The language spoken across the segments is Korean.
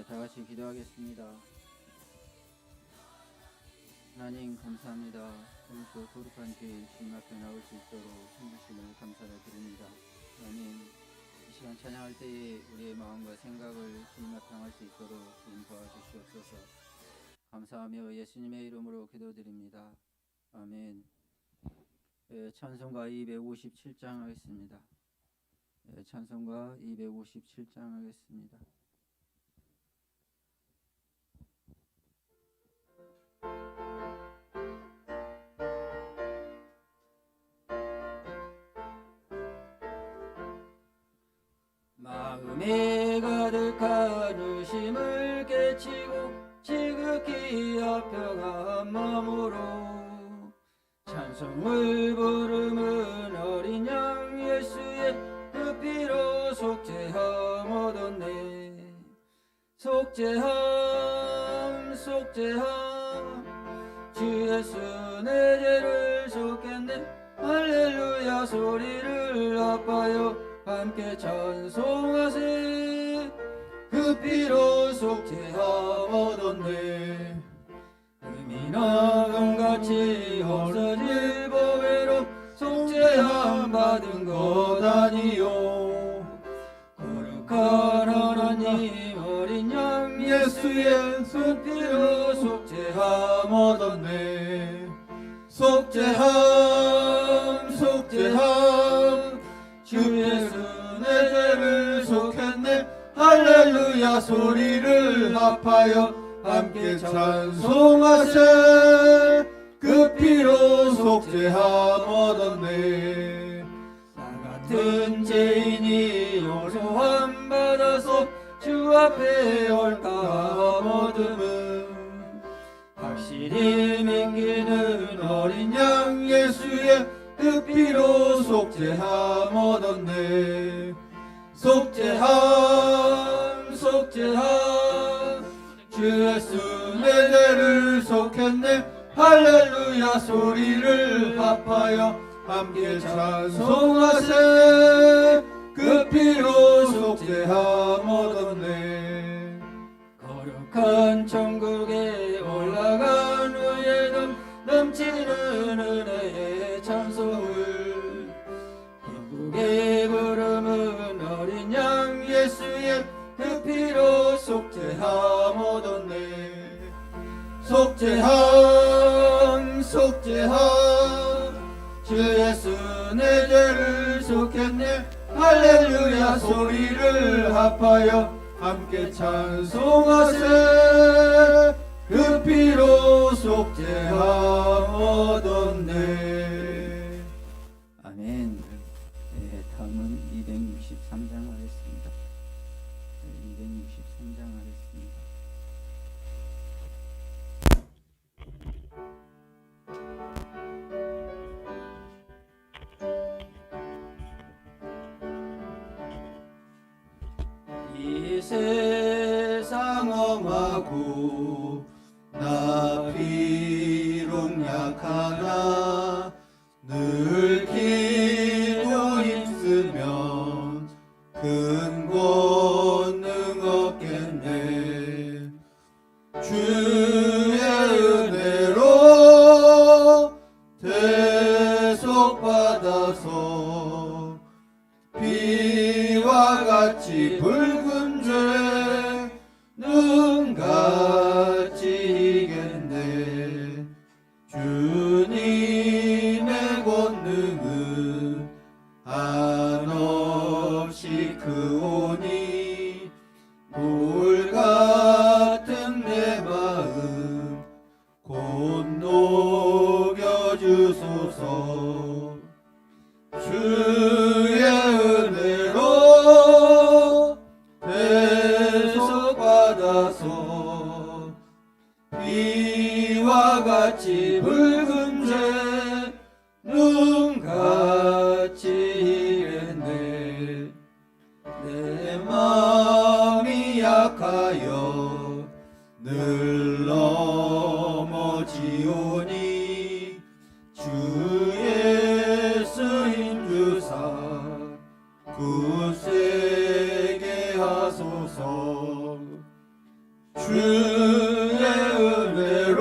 다 같이 기도하겠습니다. 하나님 감사합니다. 오늘 또 거룩한 주일 주님 앞에 나올 수 있도록 힘주심을 감사를 드립니다. 하나님 이 시간 찬양할 때에 우리의 마음과 생각을 주님 앞에 향할 수 있도록 주님 도와주시옵소서. 감사하며 예수님의 이름으로 기도드립니다. 아멘. 찬송가 257장 하겠습니다. 찬송가 257장 하겠습니다. 마음에 가득한 의심을 깨치고 지극히 합평한 마음으로 찬송을 부르는 어린 양 예수의 그 피로 속죄함 얻었네. 속죄함 속죄함 주 예수 내 죄를 속했네. 할렐루야 소리를 아파요 함께 찬송하세. 그 피로 속죄함 얻었네. 금이나 금같이 없어질 보배로 속죄함 받은 것 아니요. 거룩한 하나님 어린 양 예수의 그 피로 속죄함 얻었네. 속죄함 속죄함 주 예수 내 죄를 속했네. 할렐루야 소리를 합하여 함께 찬송하세. 그 피로 속죄함 얻었네. 나 같은 죄인이 용서함 받아서 주 앞에 올까 얻음은 확실히 믿기는 어린 양 예수의 그 피로 속죄함 얻었네. 속죄함 속죄함 주 예수 내 죄를 속했네. 할렐루야 소리를 합하여 함께 찬송하세. 그 피로 속죄함 얻었네. 거룩한 천국에 올라간 후에는 넘치는 은혜의 찬송을 기쁘게 부르는 어린 양 예수의 그 피로 속죄함 얻었네. 속죄함 속죄함 주 예수 내 죄를 속했네. 할렐루야 소리를 합하여 함께 찬송하세. 그 피로 속죄함 얻었네. 아멘. 다음은 263장 하겠습니다. 263장 하겠습니다. 이 세상 험하고 나 비록 약하나 늘 기도 힘쓰면 큰 권능 얻겠네. 주의 은혜로 대속받아서 비와 같이 붉은 죄 눈같이 이겠네. 주님의 권능은 한없이 크오니 돌 같은 내 마음 곧 녹여주소서. 주의 은혜로 대속받아서 비와 같이 붉은 죄 눈같이 이겠네. 내 마음이 약하여 늘 넘어지오니 주 예수 힘주사 굳세게 하소서. 주의 은혜로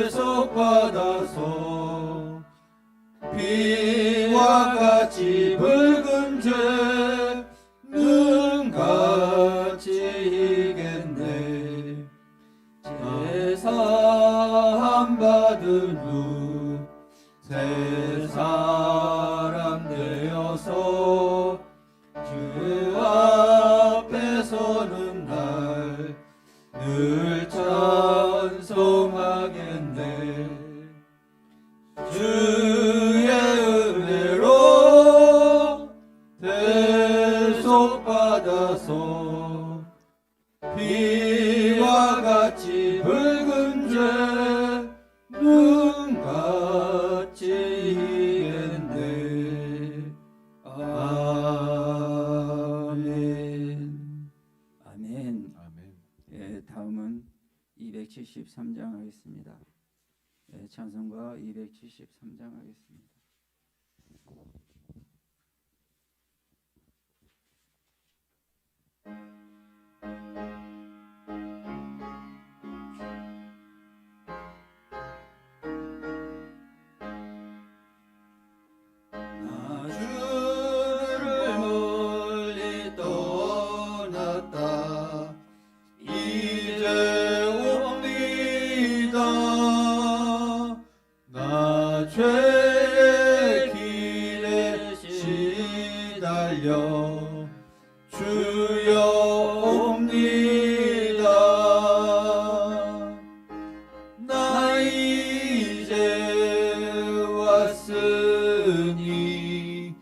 대속받아서 비와 같이 붉은 죄는 같이 이겠네. 제사함 받은 후 새 사람 되어서 주 앞에 서는 날 늘 찬송하겠네. 주의 은혜로 대속받아서 비와 같이 붉은 죄는 같이 이겠네. 아멘. 아멘. 아멘. 예, 다음은 273장 하겠습니다. 예, 찬송가 273장 하겠습니다. 나 주를 멀리 떠났다 이제 옵니다. 나 죄의 길에 시달려 주여 옵니다. 나 이제 왔으니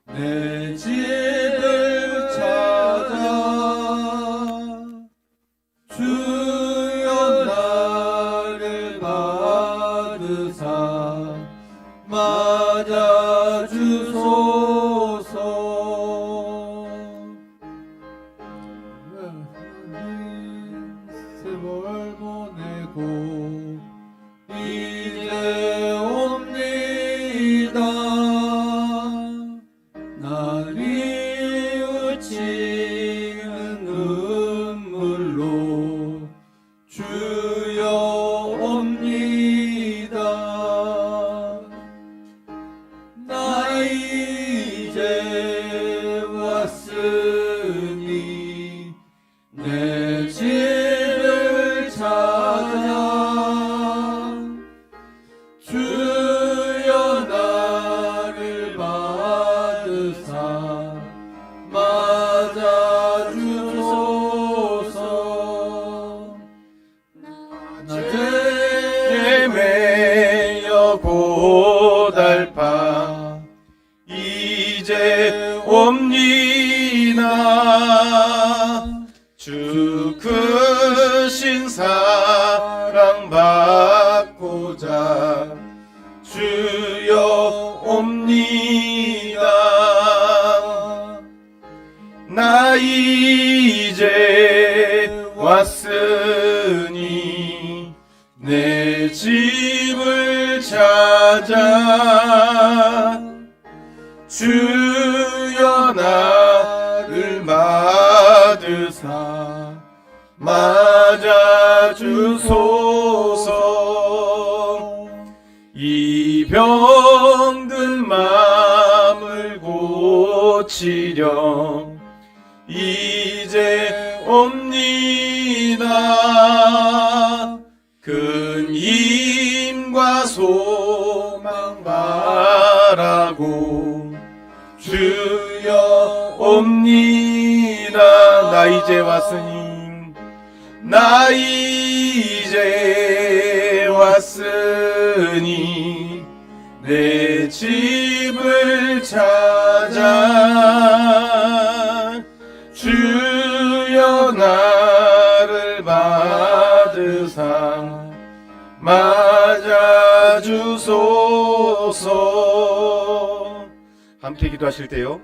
내 집을 찾아 주여 나를 받으사 맞아 주소서. 세월 보내고 이제 옵니다. 날 뉘우치는 눈물로 주여 옵니다. 나 이제 왔으니 내 집을 찾아 주여 나를 받으사 맞아 주소서. 나 죄에 매여 고달파 이제 옵니다. 주 크신 사랑 받고자 주여 옵니다. 나 이제 왔으니 내 집을 찾아 주여 나를 받으사 맞아 주소서. 이 병든 마음을 고치렴 이제 옵니다. 큰 힘과 소망 바라고 주여 옵니다. 나 이제 왔으니 나 이제 왔으니 내 집을 찾아 주여 나를 받으사 맞아 주소서. 함께 기도하실 때요,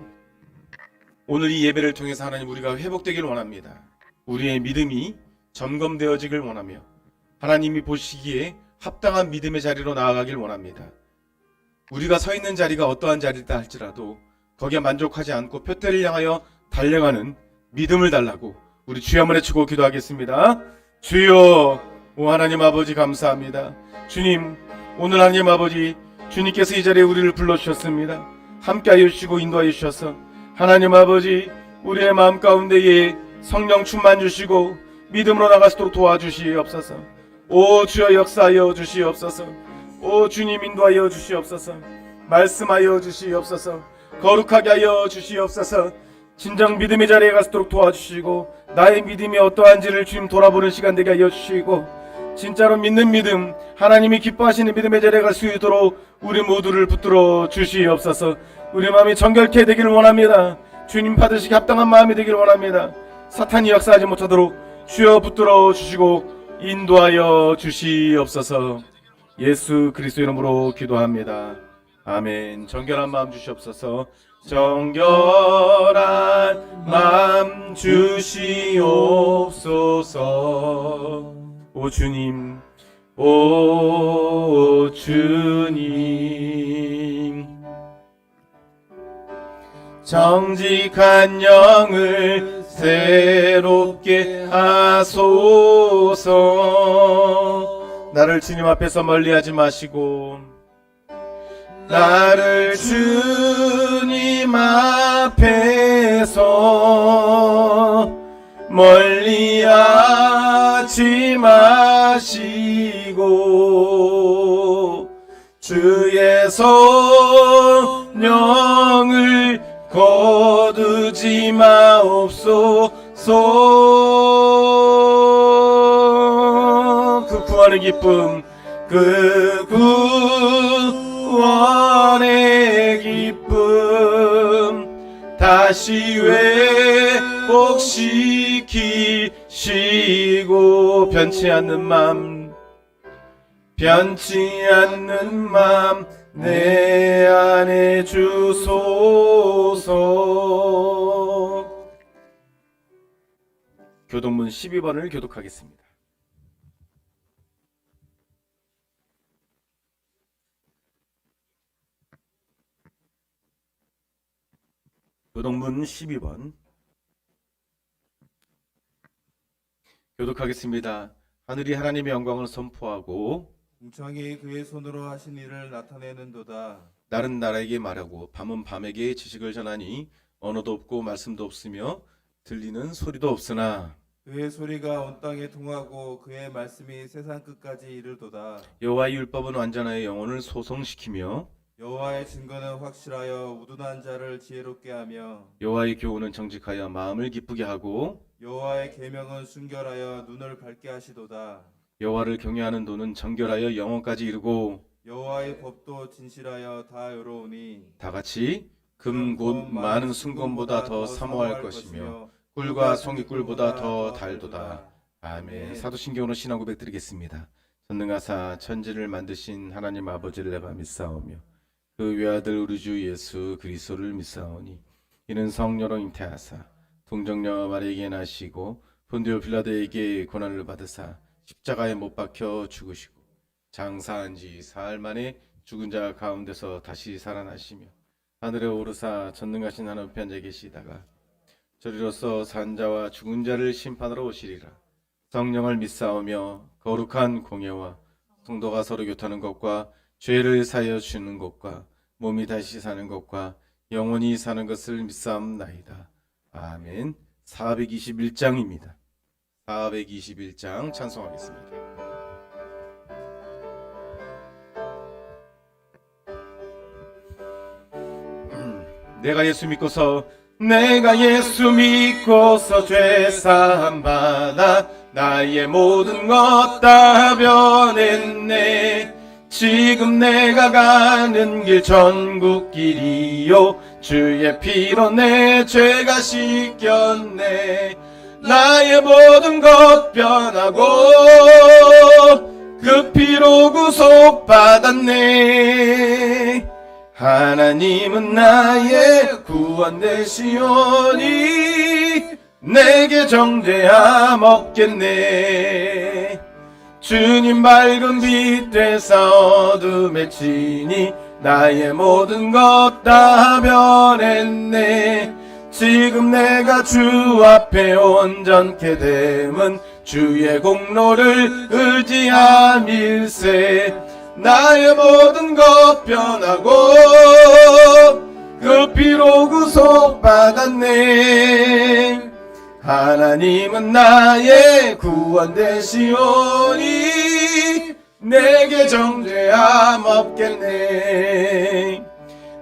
오늘 이 예배를 통해서 하나님 우리가 회복되길 원합니다. 우리의 믿음이 점검되어지길 원하며 하나님이 보시기에 합당한 믿음의 자리로 나아가길 원합니다. 우리가 서 있는 자리가 어떠한 자리다 할지라도 거기에 만족하지 않고 표대를 향하여 달려가는 믿음을 달라고 우리 주여 한번 외치고 기도하겠습니다. 주여, 오 하나님 아버지 감사합니다. 주님, 오늘 하나님 아버지 주님께서 이 자리에 우리를 불러주셨습니다. 함께하여 주시고 인도하여 주셔서 하나님 아버지 우리의 마음 가운데에 성령 충만 주시고 믿음으로 나갈 수 있도록 도와주시옵소서. 오 주여 역사하여 주시옵소서. 오 주님 인도하여 주시옵소서. 말씀하여 주시옵소서. 거룩하게 하여 주시옵소서. 진정 믿음의 자리에 갈 수 있도록 도와주시고 나의 믿음이 어떠한지를 주님 돌아보는 시간 되게 하여 주시고 진짜로 믿는 믿음, 하나님이 기뻐하시는 믿음의 자리에 갈 수 있도록 우리 모두를 붙들어 주시옵소서. 우리 마음이 정결케 되기를 원합니다. 주님 받으시기 합당한 마음이 되기를 원합니다. 사탄이 역사하지 못하도록 주여 붙들어 주시고 인도하여 주시옵소서. 예수 그리스도 이름으로 기도합니다. 아멘. 정결한 마음 주시옵소서. 정결한 마음 주시옵소서. 오 주님, 오 주님, 정직한 영을 새롭게 하소서. 나를 주님 앞에서 멀리하지 마시고 나를 주님 앞에서 멀리하지 마시고 주의 성령을 거두지 마옵소서. 그 구원의 기쁨, 그 구원의 기쁨 다시 회복시키시고 변치 않는 맘, 변치 않는 맘 내 안에 주소서. 교동문 12번을 교독하겠습니다. 교동문 12번 교독하겠습니다. 하늘이 하나님의 영광을 선포하고 궁창이 그의 손으로 하신 일을 나타내는도다. 날은 나라에게 말하고 밤은 밤에게 지식을 전하니 언어도 없고 말씀도 없으며 들리는 소리도 없으나 그의 소리가 온 땅에 통하고 그의 말씀이 세상 끝까지 이르도다. 여호와의 율법은 완전하여 영혼을 소성시키며 여호와의 증거는 확실하여 우둔한 자를 지혜롭게 하며 여호와의 교훈은 정직하여 마음을 기쁘게 하고 여호와의 계명은 순결하여 눈을 밝게 하시도다. 여호와를 경외하는 도는 정결하여 영혼까지 이르고 여호와의 법도 진실하여 다 의로우니 다같이 금 곧 많은 순금보다 더 사모할 것이며 꿀과 송이꿀보다 더 달도다. 아멘. 사도신경으로 신앙 고백 드리겠습니다. 전능하사 천지를 만드신 하나님 아버지를 내가 믿사오며 그 외아들 우리 주 예수 그리스도를 믿사오니 이는 성령으로 잉태하사 동정녀 마리아에게 나시고 본디오 빌라도에게 고난을 받으사 십자가에 못 박혀 죽으시고 장사한 지 사흘 만에 죽은 자 가운데서 다시 살아나시며 하늘에 오르사 전능하신 하나님 우편 앉아 계시다가 저리로서 산 자와 죽은 자를 심판하러 오시리라. 성령을 믿사오며 거룩한 공예와 성도가 서로 교통하는 것과 죄를 사하여 주는 것과 몸이 다시 사는 것과 영원히 사는 것을 믿사옵나이다. 아멘. 421장입니다. 421장 찬송하겠습니다. 내가 예수 믿고서 죄 사함 받아 나의 모든 것 다 변했네. 지금 내가 가는 길 전국 길이요 주의 피로 내 죄가 씻겼네. 나의 모든 것 변하고 그 피로 구속받았네. 하나님은 나의 구원 되시오니 내게 정죄함 없겠네. 주님 밝은 빛 되사 어둠에 치니 나의 모든 것 다 변했네. 지금 내가 주 앞에 온전케 됨은 주의 공로를 의지함일세. 나의 모든 것 변하고 그 피로 구속받았네. 하나님은 나의 구원 되시오니 내게 정죄함 없겠네.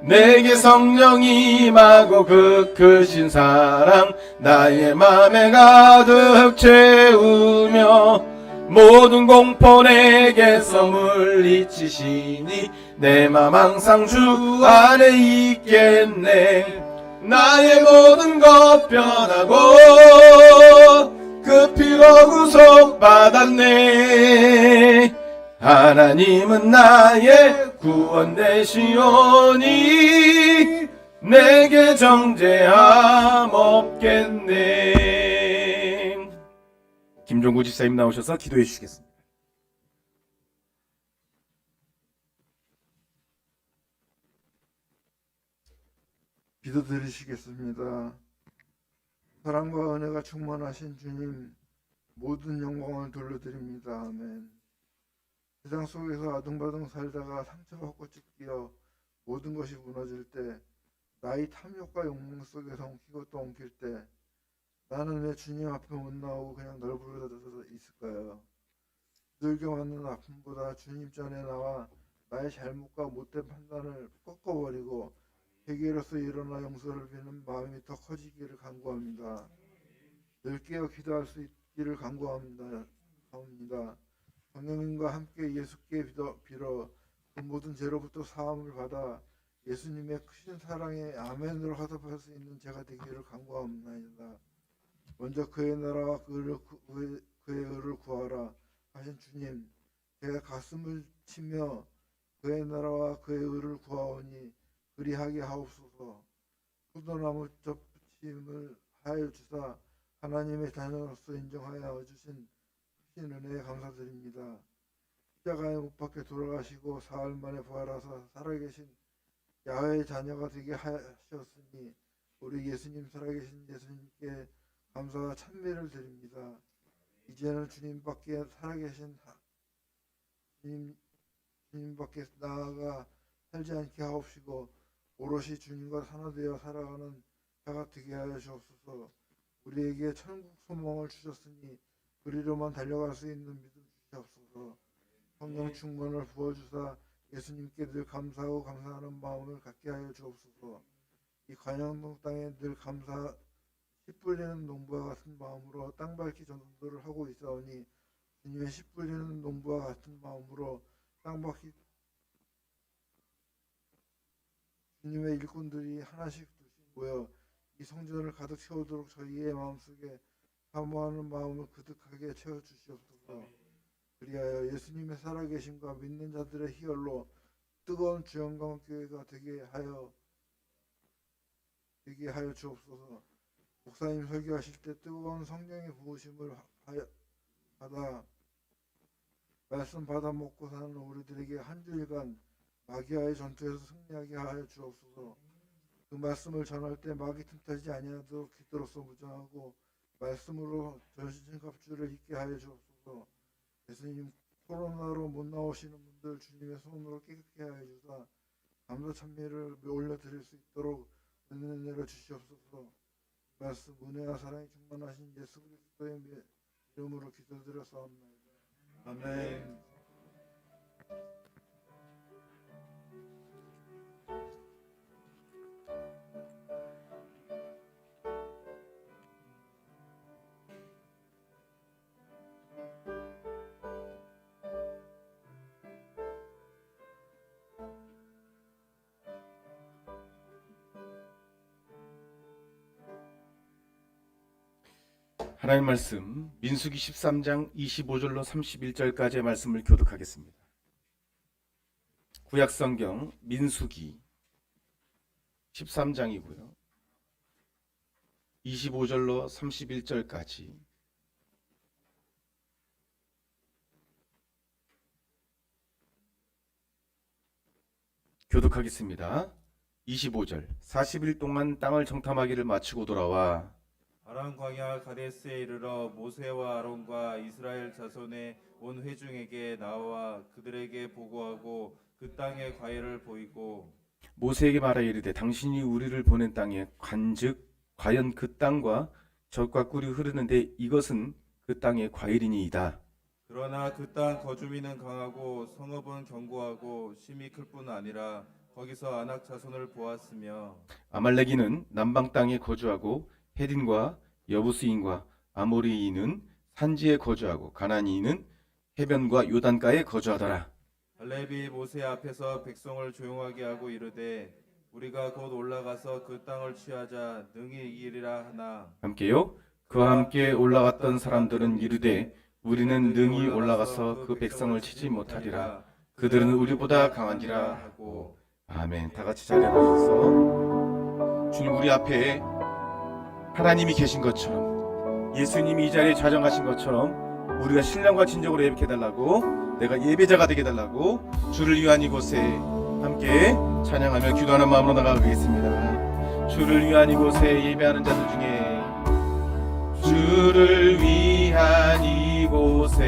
내게 성령이 임하고 그 크신 사랑 나의 맘에 가득 채우며 모든 공포 내게서 물리치시니 내 맘 항상 주 안에 있겠네. 나의 모든 것 변하고 그 피로 구속받았네. 하나님은 나의 구원 되시오니 내게 정죄함 없겠네. 김종구 집사님 나오셔서 기도해 주시겠습니다. 기도드리시겠습니다. 사랑과 은혜가 충만하신 주님, 모든 영광을 돌려드립니다. 아멘. 세상 속에서 아둥바둥 살다가 상처받고 찢기어 모든 것이 무너질 때, 나의 탐욕과 욕망 속에서 엉키고 또 엉킬 때, 나는 왜 주님 앞에 못 나오고 그냥 널브러져 있을까요? 두들겨 맞는 아픔보다 주님 전에 나와 나의 잘못과 못된 판단을 꺾어버리고 회개로서 일어나 용서를 비는 마음이 더 커지기를 간구합니다. 늘 깨어 기도할 수 있기를 간구합니다. 성령님과 함께 예수께 빌어 그 모든 죄로부터 사함을 받아 예수님의 크신 사랑에 아멘으로 화답할 수 있는 제가 되기를 간구합니다. 먼저 그의 나라와 그의 의를 구하라 하신 주님, 제가 가슴을 치며 그의 나라와 그의 의를 구하오니 그리하게 하옵소서. 포도나무 접붙임을 하여 주사 하나님의 자녀로서 인정하여 주신 크신 은혜에 감사드립니다. 십자가에 못 박혀 돌아가시고 사흘 만에 부활하사 살아계신 야훼의 자녀가 되게 하셨으니 우리 예수님 살아계신 예수님께 감사와 찬미를 드립니다. 이제는 주님밖에 살아계신 주님밖에 나아가 살지 않게 하옵시고 오롯이 주님과 하나되어 살아가는 자가 되게 하여 주옵소서. 우리에게 천국 소망을 주셨으니 그리로만 달려갈 수 있는 믿음 주시옵소서. 성령 충만을 부어주사 예수님께 늘 감사하고 감사하는 마음을 갖게 하여 주옵소서. 이 관양동 땅에 늘 감사 씨 뿌리는 농부와 같은 마음으로 땅밟기 전도를 하고 있사오니 주님의 씨 뿌리는 농부와 같은 마음으로 땅밟기 주님의 일꾼들이 하나씩 둘씩 모여 이 성전을 가득 채우도록 저희의 마음속에 사모하는 마음을 그득하게 채워주시옵소서. 그리하여 예수님의 살아계심과 믿는 자들의 희열로 뜨거운 주영광교회가 되게 하여 주옵소서. 목사님 설교하실 때 뜨거운 성령의 부으심을 받아 말씀 받아 먹고 사는 우리들에게 한 주일간 마귀와의 전투에서 승리하게 하여 주옵소서. 그 말씀을 전할 때 마귀 틈타지 아니하도록 기도로서 무장하고 말씀으로 전신갑주를 입게 하여 주옵소서. 예수님 코로나로 못 나오시는 분들 주님의 손으로 깨끗게 하여 주사 감사 찬미를 올려드릴 수 있도록 은혜를 내려 주시옵소서. 말씀 은혜와 사랑이 충만하신 예수 그리스도의 이름으로 기도드렸사옵나이다. 아멘. 하나님 말씀 민수기 13장 25절로 31절까지의 말씀을 교독하겠습니다. 구약성경 민수기 13장이고요. 25절로 31절까지 교독하겠습니다. 25절 40일 동안 땅을 정탐하기를 마치고 돌아와 아람 광야 가데스에 이르러 모세와 아론과 이스라엘 자손의 온 회중에게 나와 그들에게 보고하고 그 땅의 과일을 보이고 모세에게 말하 이르되 당신이 우리를 보낸 땅에 간즉 과연 그 땅과 젖과 꿀이 흐르는데 이것은 그 땅의 과일이니이다. 그러나 그 땅 거주민은 강하고 성읍은 견고하고 심이 클 뿐 아니라 거기서 아낙 자손을 보았으며 아말렉인은 남방 땅에 거주하고 헤딘과 여부스인과 아모리인은 산지에 거주하고 가나니인은 해변과 요단가에 거주하더라. 갈렙이 모세 앞에서 백성을 조용하게 하고 이르되 우리가 곧 올라가서 그 땅을 취하자 능히 이기리라 하나 함께요. 그와 함께 올라갔던 사람들은 이르되 우리는 능히 올라가서 그 백성을 치지 못하리라. 그들은 우리보다 강하니라 하고. 아멘. 다 같이 자리에 앉아서 주님 우리 앞에 하나님이 계신 것처럼 예수님이 이 자리에 좌정하신 것처럼 우리가 신령과 진정으로 예배해 달라고 내가 예배자가 되게 달라고 주를 위한 이곳에 함께 찬양하며 기도하는 마음으로 나가겠습니다. 주를 위한 이곳에 예배하는 자들 중에 주를 위한 이곳에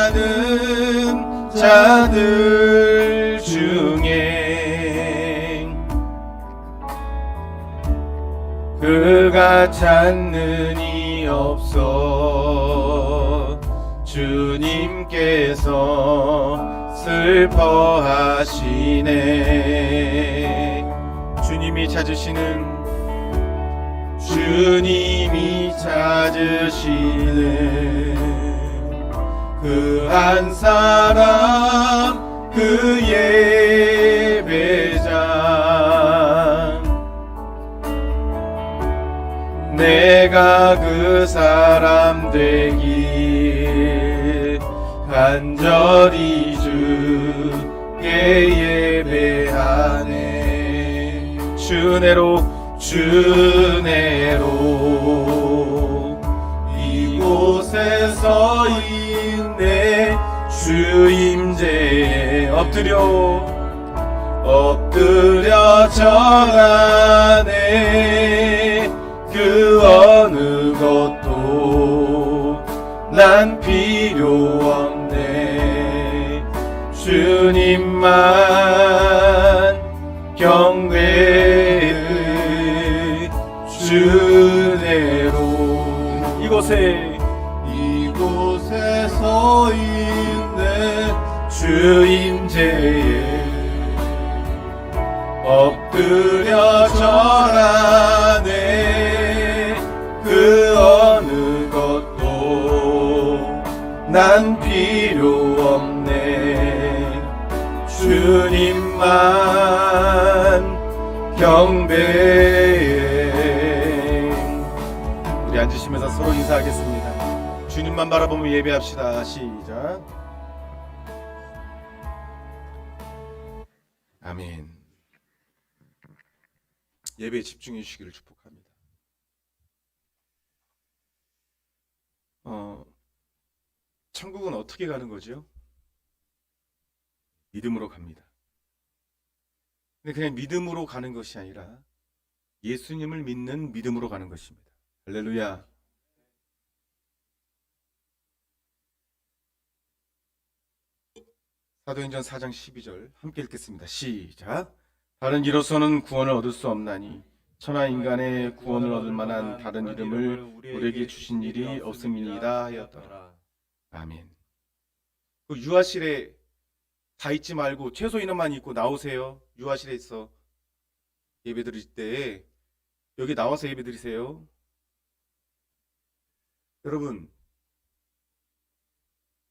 예배하는 자들 중에 그가 찾는 이 없어 주님께서 슬퍼하시네. 주님이 찾으시는 그 한 사람 그 예배자 내가 그 사람 되길 간절히 주께 예배하네. 주내로 이곳에서 있네. 주 임재에 엎드려 절하네. 그 어느 것도 난 필요 없네. 주님만 경배해. 주내로 이곳에서 있네. 주 임재에 엎드려 절하네. 그 어느 것도 난 필요 없네. 주님만 경배해. 우리 앉으시면서 서로 인사하겠습니다. 주님만 바라보며 예배합시다. 시작. 아멘. 예배에 집중해 주시기를 축복합니다. 천국은 어떻게 가는 거죠? 믿음으로 갑니다. 근데 그냥 믿음으로 가는 것이 아니라 예수님을 믿는 믿음으로 가는 것입니다. 할렐루야. 사도행전 4장 12절 함께 읽겠습니다. 시작. 다른 이로서는 구원을 얻을 수 없나니 천하 인간의 구원을 얻을 만한 다른 이름을 우리에게 주신 일이 없음이니이다 하였더라. 아멘. 그 유아실에 다 있지 말고 최소 인원만 있고 나오세요. 유아실에 있어 예배 드릴 때 여기 나와서 예배 드리세요. 여러분,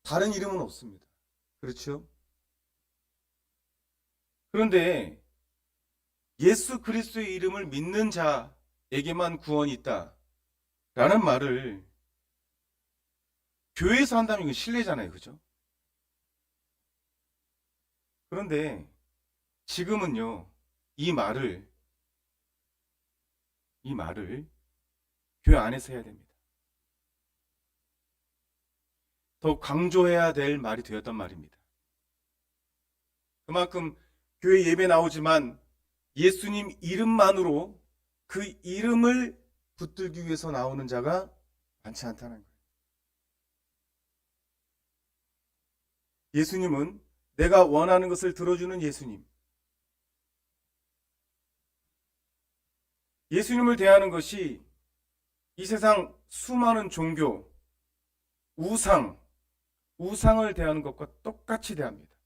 다른 이름은 없습니다. 그렇죠? 그런데 예수 그리스도의 이름을 믿는 자에게만 구원이 있다 라는 말을 교회에서 한다면 이건 실례잖아요. 그죠? 그런데 지금은요, 이 말을 교회 안에서 해야 됩니다. 더욱 강조해야 될 말이 되었단 말입니다. 그 그만큼 교회 예배 나오지만 예수님 이름만으로 그 이름을 붙들기 위해서 나오는 자가 많지 않다는 거예요. 예수님은 내가 원하는 것을 들어주는 예수님. 예수님을 대하는 것이 이 세상 수많은 종교, 우상을 대하는 것과 똑같이 대합니다.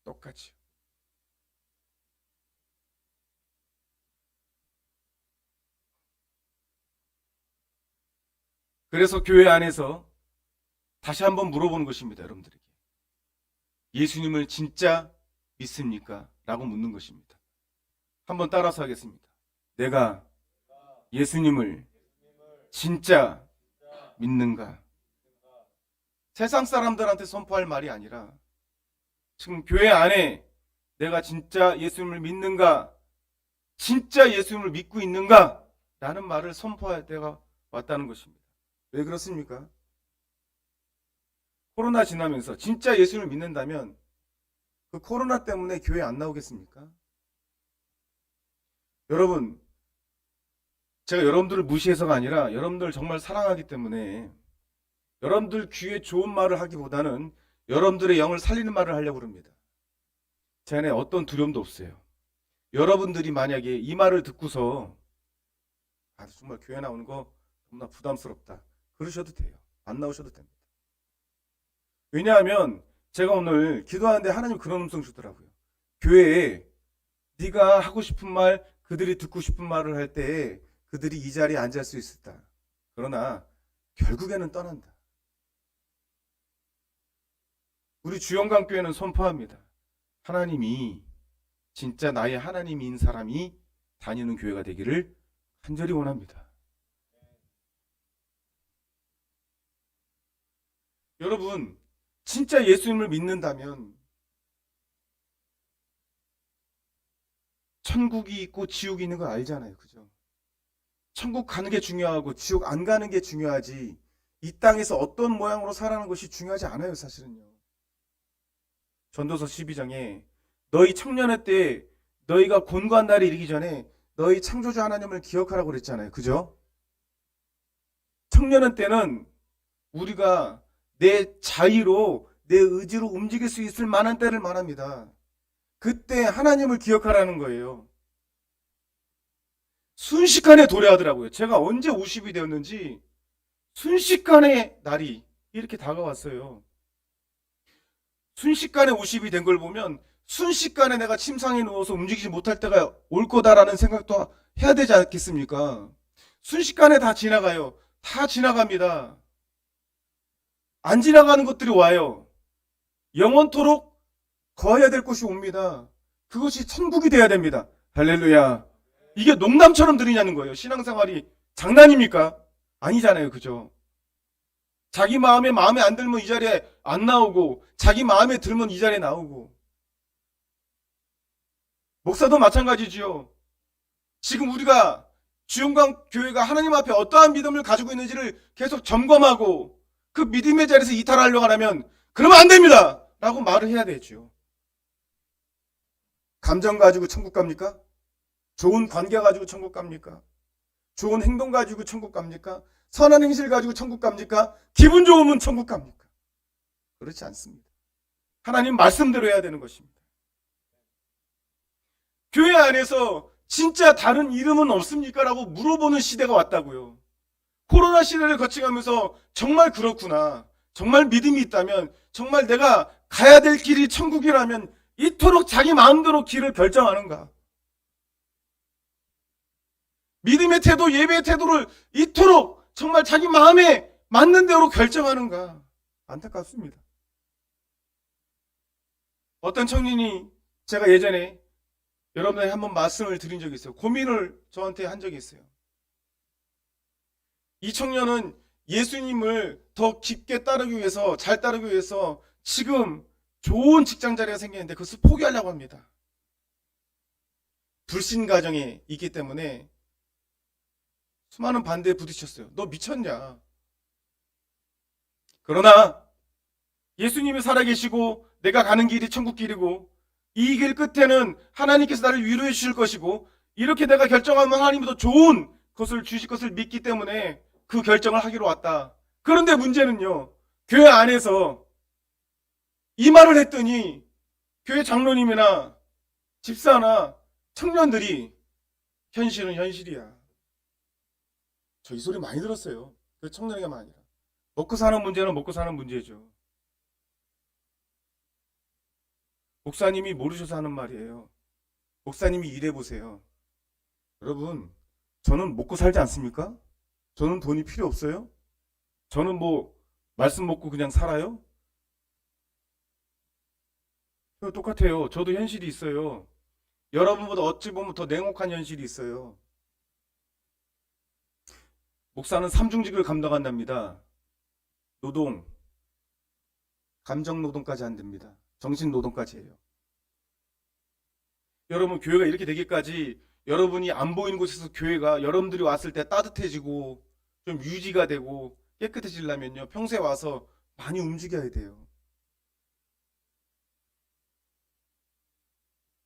똑같이. 그래서 교회 안에서 다시 한번 물어보는 것입니다, 여러분들에게. 예수님을 진짜 믿습니까? 라고 묻는 것입니다. 한번 따라서 하겠습니다. 내가 예수님을 진짜 믿는가? 세상 사람들한테 선포할 말이 아니라 지금 교회 안에 내가 진짜 예수님을 믿는가? 진짜 예수님을 믿고 있는가? 라는 말을 선포할 때가 왔다는 것입니다. 왜 그렇습니까? 코로나 지나면서 진짜 예수님을 믿는다면 그 코로나 때문에 교회 안 나오겠습니까? 여러분, 제가 여러분들을 무시해서가 아니라 여러분들 정말 사랑하기 때문에 여러분들 귀에 좋은 말을 하기보다는 여러분들의 영을 살리는 말을 하려고 합니다. 제 안에 어떤 두려움도 없어요. 여러분들이 만약에 이 말을 듣고서 정말 교회 나오는 거 너무나 부담스럽다, 그러셔도 돼요. 안 나오셔도 됩니다. 왜냐하면 제가 오늘 기도하는데 하나님 그런 음성 주더라고요. 교회에 네가 하고 싶은 말, 그들이 듣고 싶은 말을 할 때 그들이 이 자리에 앉을 수 있었다. 그러나 결국에는 떠난다. 우리 주영강교회는 선포합니다. 하나님이 진짜 나의 하나님인 사람이 다니는 교회가 되기를 간절히 원합니다. 여러분, 진짜 예수님을 믿는다면 천국이 있고 지옥이 있는 거 알잖아요. 그죠? 천국 가는 게 중요하고 지옥 안 가는 게 중요하지, 이 땅에서 어떤 모양으로 살아가는 것이 중요하지 않아요. 사실은요. 전도서 12장에 너희 청년의 때 너희가 곤고한 날이 이르기 전에 너희 창조주 하나님을 기억하라고 그랬잖아요. 그죠? 청년의 때는 우리가 내 자의로 내 의지로 움직일 수 있을 만한 때를 말합니다. 그때 하나님을 기억하라는 거예요. 순식간에 도래하더라고요. 제가 언제 50이 되었는지 순식간에 날이 이렇게 다가왔어요. 순식간에 50이 된 걸 보면 순식간에 내가 침상에 누워서 움직이지 못할 때가 올 거다라는 생각도 해야 되지 않겠습니까? 순식간에 다 지나가요. 다 지나갑니다. 안 지나가는 것들이 와요. 영원토록 거해야 될 것이 옵니다. 그것이 천국이 돼야 됩니다. 할렐루야. 이게 농담처럼 들리냐는 거예요. 신앙생활이 장난입니까? 아니잖아요. 그죠? 자기 마음에 안 들면 이 자리에 안 나오고, 자기 마음에 들면 이 자리에 나오고. 목사도 마찬가지지요. 지금 우리가 주영강 교회가 하나님 앞에 어떠한 믿음을 가지고 있는지를 계속 점검하고 그 믿음의 자리에서 이탈하려고 하면 그러면 안 됩니다! 라고 말을 해야 되죠. 감정 가지고 천국 갑니까? 좋은 관계 가지고 천국 갑니까? 좋은 행동 가지고 천국 갑니까? 선한 행실 가지고 천국 갑니까? 기분 좋으면 천국 갑니까? 그렇지 않습니다. 하나님 말씀대로 해야 되는 것입니다. 교회 안에서 진짜 다른 이름은 없습니까? 라고 물어보는 시대가 왔다고요. 코로나 시대를 거쳐가면서 정말 그렇구나, 정말 믿음이 있다면, 정말 내가 가야 될 길이 천국이라면 이토록 자기 마음대로 길을 결정하는가? 믿음의 태도, 예배의 태도를 이토록 정말 자기 마음에 맞는 대로 결정하는가? 안타깝습니다. 어떤 청년이, 제가 예전에 여러분에게 한번 말씀을 드린 적이 있어요. 고민을 저한테 한 적이 있어요. 이 청년은 예수님을 더 깊게 따르기 위해서, 잘 따르기 위해서 지금 좋은 직장 자리가 생기는데 그것을 포기하려고 합니다. 불신 가정에 있기 때문에 수많은 반대에 부딪혔어요. 너 미쳤냐? 그러나 예수님이 살아계시고 내가 가는 길이 천국 길이고 이 길 끝에는 하나님께서 나를 위로해 주실 것이고 이렇게 내가 결정하면 하나님이 더 좋은 것을 주실 것을 믿기 때문에 그 결정을 하기로 왔다. 그런데 문제는요. 교회 안에서 이 말을 했더니 교회 장로님이나 집사나 청년들이 현실은 현실이야. 저 이 소리 많이 들었어요. 그 청년에게만 아니라. 먹고 사는 문제는 먹고 사는 문제죠. 목사님이 모르셔서 하는 말이에요. 목사님이 일해보세요. 여러분, 저는 먹고 살지 않습니까? 저는 돈이 필요 없어요? 저는 말씀 먹고 그냥 살아요? 똑같아요. 저도 현실이 있어요. 여러분보다 어찌 보면 더 냉혹한 현실이 있어요. 목사는 삼중직을 감당한답니다. 노동, 감정 노동까지 안 됩니다. 정신 노동까지 해요. 여러분, 교회가 이렇게 되기까지 여러분이 안 보이는 곳에서 교회가 여러분들이 왔을 때 따뜻해지고 좀 유지가 되고 깨끗해지려면요, 평소에 와서 많이 움직여야 돼요.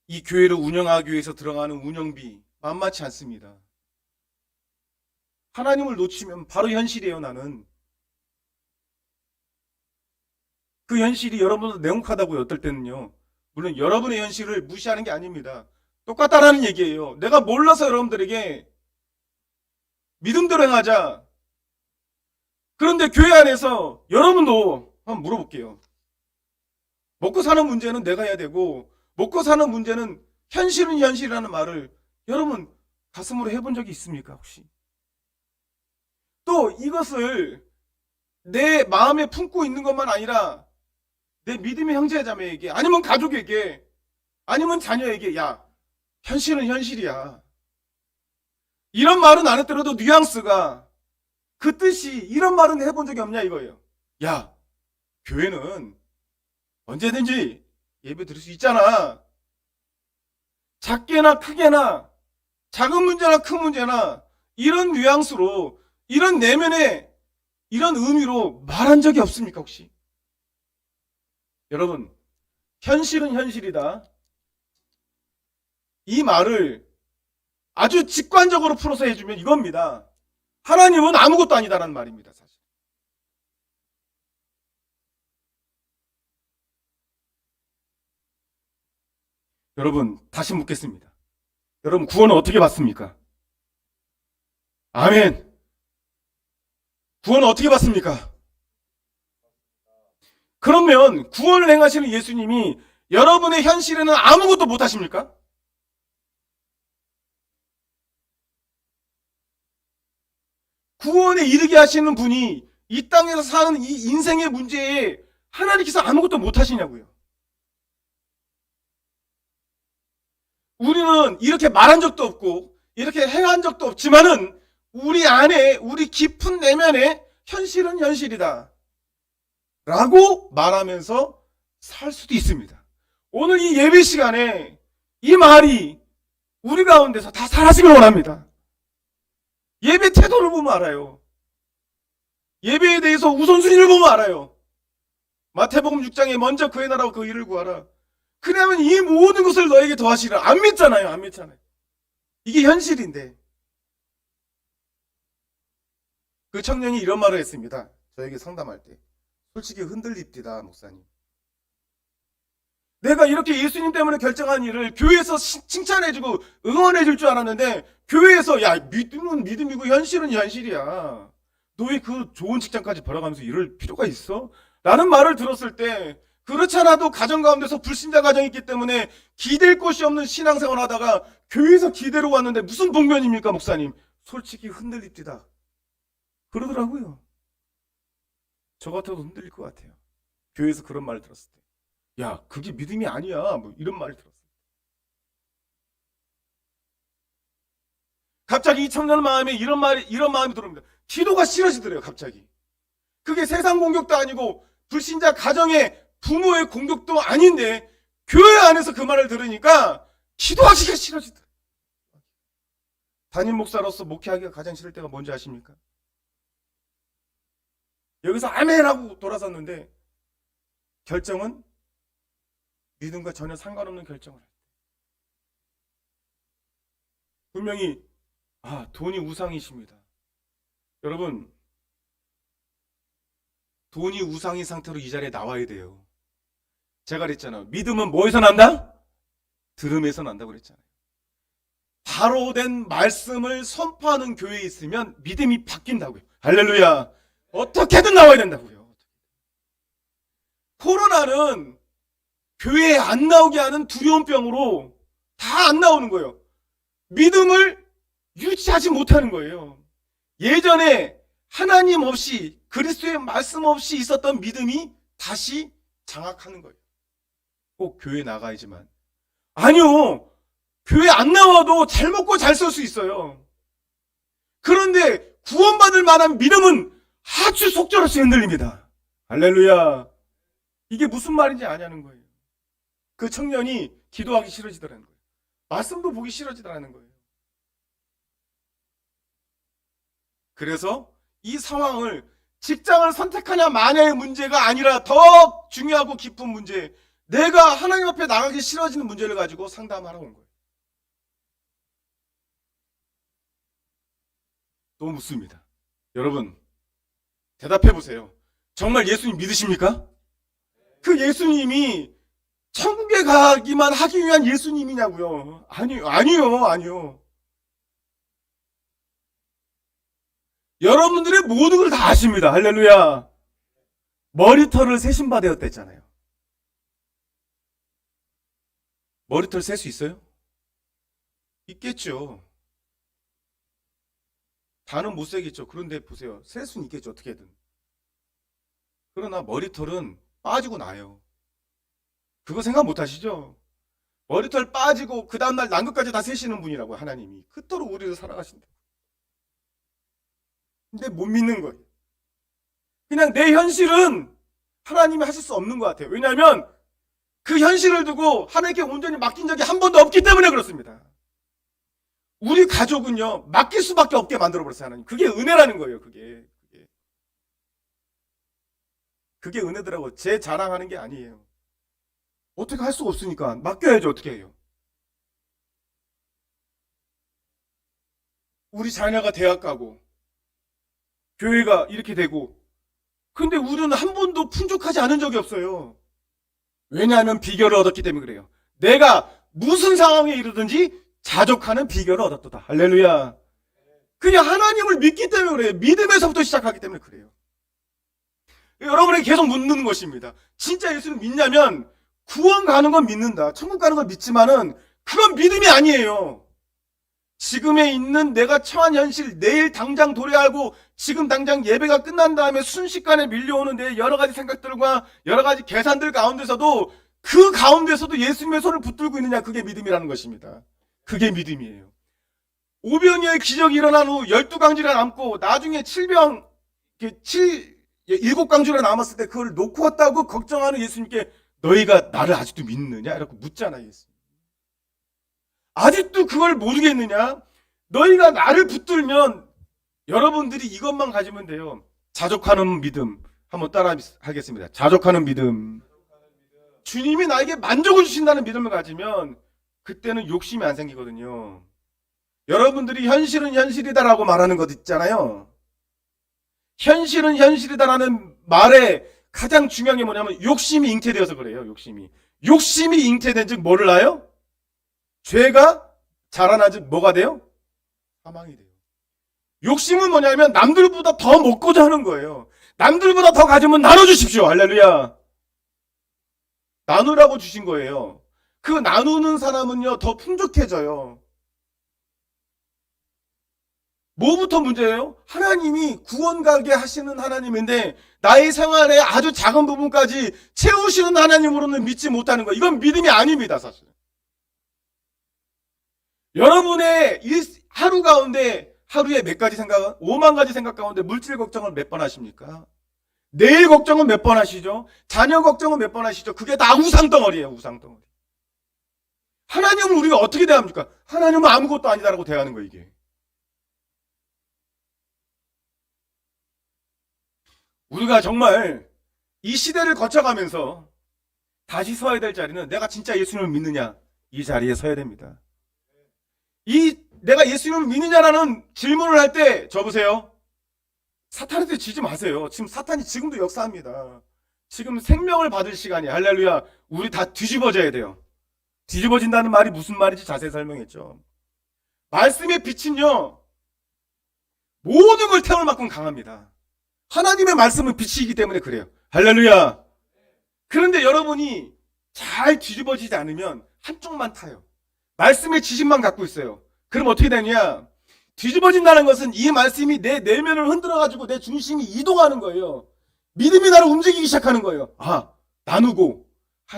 이 교회를 운영하기 위해서 들어가는 운영비 만만치 않습니다. 하나님을 놓치면 바로 현실이에요. 나는 그 현실이 여러분도 냉혹하다고요. 어떨 때는요. 물론 여러분의 현실을 무시하는 게 아닙니다. 똑같다라는 얘기예요. 내가 몰라서 여러분들에게 믿음대로 행하자. 그런데 교회 안에서 여러분도 한번 물어볼게요. 먹고 사는 문제는 내가 해야 되고 먹고 사는 문제는 현실은 현실이라는 말을 여러분 가슴으로 해본 적이 있습니까 혹시? 또 이것을 내 마음에 품고 있는 것만 아니라 내 믿음의 형제 자매에게 아니면 가족에게 아니면 자녀에게 야 현실은 현실이야 이런 말은 안 했더라도 뉘앙스가 그 뜻이 이런 말은 해본 적이 없냐 이거예요. 야 교회는 언제든지 예배 드릴 수 있잖아. 작게나 크게나 작은 문제나 큰 문제나 이런 뉘앙스로 이런 내면의 이런 의미로 말한 적이 없습니까 혹시? 여러분 현실은 현실이다. 이 말을 아주 직관적으로 풀어서 해주면 이겁니다. 하나님은 아무것도 아니다라는 말입니다. 사실. 여러분 다시 묻겠습니다. 여러분 구원은 어떻게 받습니까? 아멘. 구원은 어떻게 받습니까? 그러면 구원을 행하시는 예수님이 여러분의 현실에는 아무것도 못하십니까? 구원에 이르게 하시는 분이 이 땅에서 사는 이 인생의 문제에 하나님께서 아무것도 못하시냐고요. 우리는 이렇게 말한 적도 없고 이렇게 행한 적도 없지만은 우리 안에 우리 깊은 내면에 현실은 현실이다 라고 말하면서 살 수도 있습니다. 오늘 이 예배 시간에 이 말이 우리 가운데서 다 사라지길 원합니다. 예배 태도를 보면 알아요. 예배에 대해서 우선순위를 보면 알아요. 마태복음 6장에 먼저 그의 나라와 그 일을 구하라. 그러면 이 모든 것을 너에게 더하시라. 안 믿잖아요. 안 믿잖아요. 이게 현실인데. 그 청년이 이런 말을 했습니다. 저에게 상담할 때. 솔직히 흔들립디다 목사님. 내가 이렇게 예수님 때문에 결정한 일을 교회에서 칭찬해주고 응원해줄 줄 알았는데 교회에서 야 믿음은 믿음이고 현실은 현실이야. 너 왜 그 좋은 직장까지 벌어가면서 이럴 필요가 있어? 라는 말을 들었을 때 그렇잖아도 가정 가운데서 불신자 가정이 있기 때문에 기댈 곳이 없는 신앙생활 하다가 교회에서 기대러 왔는데 무슨 복면입니까 목사님? 솔직히 흔들립디다. 그러더라고요. 저 같아도 흔들릴 것 같아요. 교회에서 그런 말을 들었을 때. 야, 그게 믿음이 아니야. 뭐 이런 말을 들었어요. 갑자기 이 청년 마음에 이런 마음이 들어옵니다. 기도가 싫어지더래요, 갑자기. 그게 세상 공격도 아니고 불신자 가정의 부모의 공격도 아닌데 교회 안에서 그 말을 들으니까 기도하기가 싫어지더래요. 담임 목사로서 목회하기가 가장 싫을 때가 뭔지 아십니까? 여기서 아멘 하고 돌아섰는데 결정은 믿음과 전혀 상관없는 결정을 할 때. 분명히 돈이 우상이십니다. 여러분, 돈이 우상인 상태로 이 자리에 나와야 돼요. 제가 그랬잖아요. 믿음은 뭐에서 난다? 들음에서 난다고 그랬잖아요. 바로 된 말씀을 선포하는 교회에 있으면 믿음이 바뀐다고요. 할렐루야. 어떻게든 나와야 된다고요. 코로나는 교회에 안 나오게 하는 두려운 병으로 다 안 나오는 거예요. 믿음을 유지하지 못하는 거예요. 예전에 하나님 없이 그리스도의 말씀 없이 있었던 믿음이 다시 장악하는 거예요. 꼭 교회 나가야지만. 아니요. 교회 안 나와도 잘 먹고 잘 살 수 있어요. 그런데 구원받을 만한 믿음은 아주 속절없이 흔들립니다. 할렐루야. 이게 무슨 말인지 아냐는 거예요. 그 청년이 기도하기 싫어지더라는 거예요. 말씀도 보기 싫어지더라는 거예요. 그래서 이 상황을 직장을 선택하냐 마냐의 문제가 아니라 더 중요하고 깊은 문제, 내가 하나님 앞에 나가기 싫어지는 문제를 가지고 상담하러 온 거예요. 또 묻습니다. 여러분, 대답해 보세요. 정말 예수님 믿으십니까? 그 예수님이 천국에 가기만 하기 위한 예수님이냐고요? 아니요. 여러분들의 모든 걸 다 아십니다. 할렐루야. 머리털을 세신바 되었댔잖아요. 머리털 셀 수 있어요? 있겠죠. 다는 못 세겠죠. 그런데 보세요. 셀 수는 있겠죠. 어떻게든. 그러나 머리털은 빠지고 나요. 그거 생각 못 하시죠? 머리털 빠지고 그 다음날 난 것까지 다 세시는 분이라고 하나님이. 그토록 우리를 사랑하신다. 근데 못 믿는 거예요. 그냥 내 현실은 하나님이 하실 수 없는 것 같아요. 왜냐하면 그 현실을 두고 하나님께 온전히 맡긴 적이 한 번도 없기 때문에 그렇습니다. 우리 가족은요, 맡길 수밖에 없게 만들어버렸어요, 하나님. 그게 은혜라는 거예요, 그게. 그게 은혜더라고. 제 자랑하는 게 아니에요. 어떻게 할 수가 없으니까 맡겨야죠. 어떻게 해요? 우리 자녀가 대학 가고 교회가 이렇게 되고, 근데 우리는 한 번도 풍족하지 않은 적이 없어요. 왜냐하면 비결을 얻었기 때문에 그래요. 내가 무슨 상황에 이르든지 자족하는 비결을 얻었다. 할렐루야. 그냥 하나님을 믿기 때문에 그래요. 믿음에서부터 시작하기 때문에 그래요. 여러분에게 계속 묻는 것입니다. 진짜 예수를 믿냐면 구원 가는 건 믿는다. 천국 가는 건 믿지만은 그건 믿음이 아니에요. 지금에 있는 내가 처한 현실, 내일 당장 도래하고 지금 당장 예배가 끝난 다음에 순식간에 밀려오는 내 여러 가지 생각들과 여러 가지 계산들 가운데서도 그 가운데서도 예수님의 손을 붙들고 있느냐, 그게 믿음이라는 것입니다. 그게 믿음이에요. 오병이어의 기적이 일어난 후 12강주가 남고 나중에 7강주가 남았을 때 그걸 놓고 왔다고 걱정하는 예수님께 너희가 나를 아직도 믿느냐? 이렇게 묻잖아요, 예수님. 아직도 그걸 모르겠느냐? 너희가 나를 붙들면 여러분들이 이것만 가지면 돼요. 자족하는 믿음. 한번 따라 하겠습니다. 자족하는 믿음. 주님이 나에게 만족을 주신다는 믿음을 가지면 그때는 욕심이 안 생기거든요. 여러분들이 현실은 현실이다라고 말하는 것 있잖아요. 현실은 현실이다라는 말에 가장 중요한 게 뭐냐면 욕심이 잉태되어서 그래요. 욕심이 잉태된 즉 뭐를 낳아요? 죄가 자라나 즉 뭐가 돼요? 사망이 돼요. 욕심은 뭐냐면 남들보다 더 먹고자 하는 거예요. 남들보다 더 가지면 나눠주십시오. 할렐루야. 나누라고 주신 거예요. 그 나누는 사람은요 더 풍족해져요. 뭐부터 문제예요? 하나님이 구원 가게 하시는 하나님인데 나의 생활의 아주 작은 부분까지 채우시는 하나님으로는 믿지 못하는 거예요. 이건 믿음이 아닙니다, 사실. 여러분의 하루 가운데 하루에 몇 가지 생각, 5만 가지 생각 가운데 물질 걱정을 몇 번 하십니까? 내일 걱정은 몇 번 하시죠? 자녀 걱정은 몇 번 하시죠? 그게 다 우상덩어리예요, 우상덩어리. 하나님은 우리가 어떻게 대합니까? 하나님은 아무것도 아니다라고 대하는 거예요, 이게. 우리가 정말 이 시대를 거쳐가면서 다시 서야 될 자리는 내가 진짜 예수님을 믿느냐 이 자리에 서야 됩니다. 내가 예수님을 믿느냐라는 질문을 할 때 저보세요. 사탄한테 지지 마세요. 지금 사탄이 지금도 역사합니다. 지금 생명을 받을 시간이 할렐루야. 우리 다 뒤집어져야 돼요. 뒤집어진다는 말이 무슨 말인지 자세히 설명했죠. 말씀의 빛은요 모든 걸 태울 만큼 강합니다. 하나님의 말씀은 빛이기 때문에 그래요. 할렐루야. 그런데 여러분이 잘 뒤집어지지 않으면 한쪽만 타요. 말씀의 지식만 갖고 있어요. 그럼 어떻게 되냐? 뒤집어진다는 것은 이 말씀이 내 내면을 흔들어가지고 내 중심이 이동하는 거예요. 믿음이 나를 움직이기 시작하는 거예요. 나누고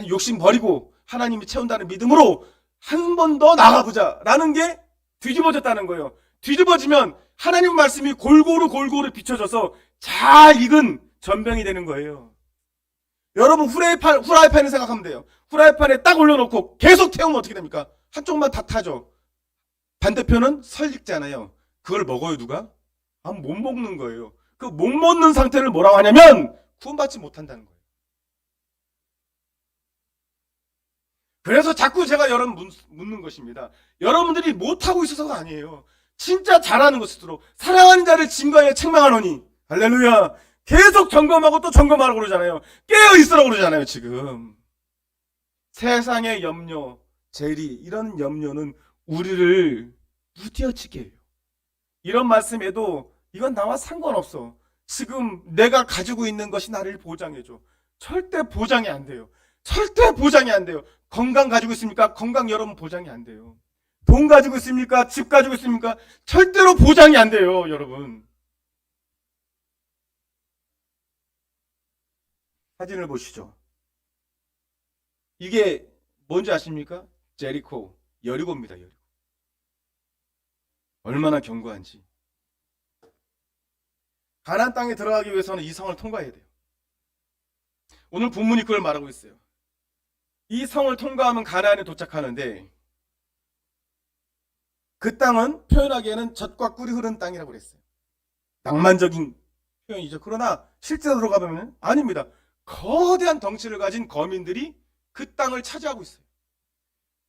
욕심 버리고 하나님이 채운다는 믿음으로 한 번 더 나가보자 라는 게 뒤집어졌다는 거예요. 뒤집어지면 하나님 말씀이 골고루 비춰져서 잘 익은 전병이 되는 거예요. 여러분 후라이팬을 생각하면 돼요. 후라이팬에 딱 올려놓고 계속 태우면 어떻게 됩니까? 한쪽만 다 타죠. 반대편은 설 익잖아요. 그걸 먹어요 누가? 못 먹는 거예요. 그 못 먹는 상태를 뭐라고 하냐면 구원받지 못한다는 거예요. 그래서 자꾸 제가 여러분 묻는 것입니다. 여러분들이 못하고 있어서가 아니에요. 진짜 잘하는 것으로 사랑하는 자를 증거하여 책망하노니 할렐루야. 계속 점검하고 또 점검하라고 그러잖아요. 깨어있으라고 그러잖아요. 지금 세상의 염려, 재리 이런 염려는 우리를 무뎌지게 해요. 이런 말씀에도 이건 나와 상관없어. 지금 내가 가지고 있는 것이 나를 보장해줘. 절대 보장이 안 돼요. 절대 보장이 안 돼요. 건강 가지고 있습니까? 건강 여러분 보장이 안 돼요. 돈 가지고 있습니까? 집 가지고 있습니까? 절대로 보장이 안 돼요, 여러분. 사진을 보시죠. 이게 뭔지 아십니까? 제리코, 여리고입니다. 여리고. 얼마나 견고한지. 가나안 땅에 들어가기 위해서는 이 성을 통과해야 돼요. 오늘 본문이 그걸 말하고 있어요. 이 성을 통과하면 가나안에 도착하는데 그 땅은 표현하기에는 젖과 꿀이 흐르는 땅이라고 그랬어요. 낭만적인 표현이죠. 그러나 실제로 들어가보면 아닙니다. 거대한 덩치를 가진 거민들이 그 땅을 차지하고 있어요.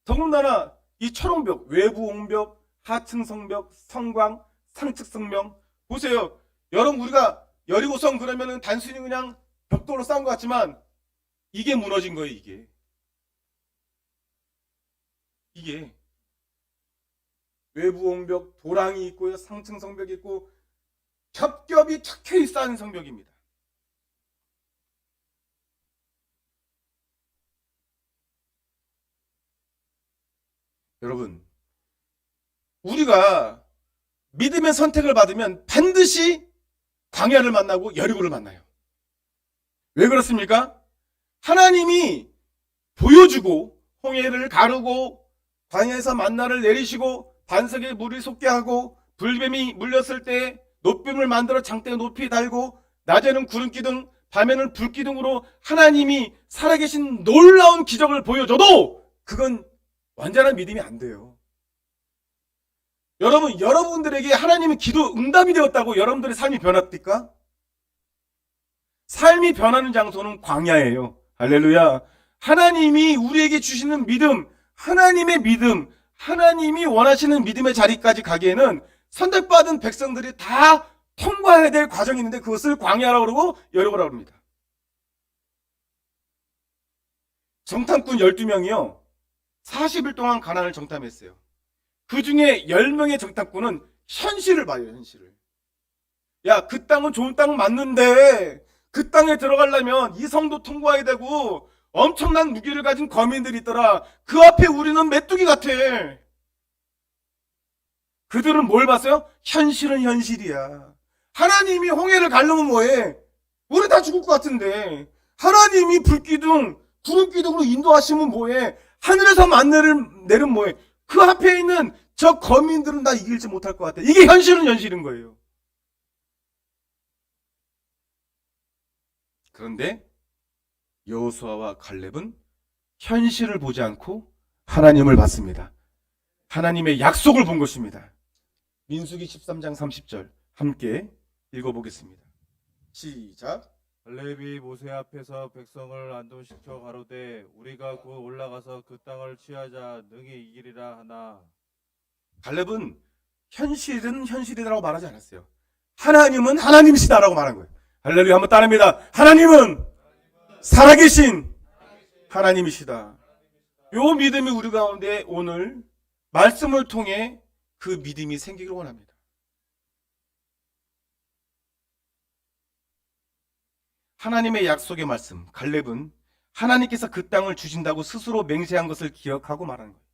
더군다나 이 초롱벽, 외부 옹벽, 하층 성벽, 성광, 상측 성명 보세요. 여러분 우리가 여리고성 그러면은 단순히 그냥 벽돌로 쌓은 것 같지만 이게 무너진 거예요. 이게 외부 옹벽, 도랑이 있고요. 상층 성벽이 있고 겹겹이 탁해이 쌓은 성벽입니다. 여러분 우리가 믿음의 선택을 받으면 반드시 광야를 만나고 여리고를 만나요. 왜 그렇습니까? 하나님이 보여주고 홍해를 가르고 광야에서 만나를 내리시고 반석에 물이 솟게 하고 불뱀이 물렸을 때 노뱀을 만들어 장대에 높이 달고 낮에는 구름기둥 밤에는 불기둥으로 하나님이 살아계신 놀라운 기적을 보여줘도 그건 완전한 믿음이 안 돼요. 여러분들에게 하나님의 기도 응답이 되었다고 여러분들의 삶이 변합니까? 삶이 변하는 장소는 광야예요. 할렐루야. 하나님이 우리에게 주시는 믿음, 하나님의 믿음, 하나님이 원하시는 믿음의 자리까지 가기에는 선택받은 백성들이 다 통과해야 될 과정이 있는데 그것을 광야라고 그러고 여리고라고 합니다. 정탐꾼 12명이요. 40일 동안 가나안을 정탐했어요. 그 중에 10명의 정탐꾼은 현실을 봐요. 현실을. 야, 그 땅은 좋은 땅 맞는데 그 땅에 들어가려면 이 성도 통과해야 되고 엄청난 무기를 가진 거민들이 있더라. 그 앞에 우리는 메뚜기 같아. 그들은 뭘 봤어요? 현실은 현실이야. 하나님이 홍해를 가르면 뭐해? 우리 다 죽을 것 같은데 하나님이 불기둥, 구름기둥으로 인도하시면 뭐해? 하늘에서 만나를 내리면 뭐해? 그 앞에 있는 저 거민들은 나 이길지 못할 것 같아. 이게 현실은 현실인 거예요. 그런데 여호수아와 갈렙은 현실을 보지 않고 하나님을 봤습니다. 하나님의 약속을 본 것입니다. 민수기 13장 30절 함께 읽어보겠습니다. 시작. 갈렙이 모세 앞에서 백성을 안동시켜 가로되 우리가 곧 올라가서 그 땅을 취하자 능히 이기리라 하나. 갈렙은 현실은 현실이라고 말하지 않았어요. 하나님은 하나님이시다라고 말한 거예요. 할렐루야. 한번 따릅니다. 하나님은 살아계신 하나님이시다. 요 믿음이 우리 가운데 오늘 말씀을 통해 그 믿음이 생기기를 원합니다. 하나님의 약속의 말씀, 갈렙은 하나님께서 그 땅을 주신다고 스스로 맹세한 것을 기억하고 말하는 거예요.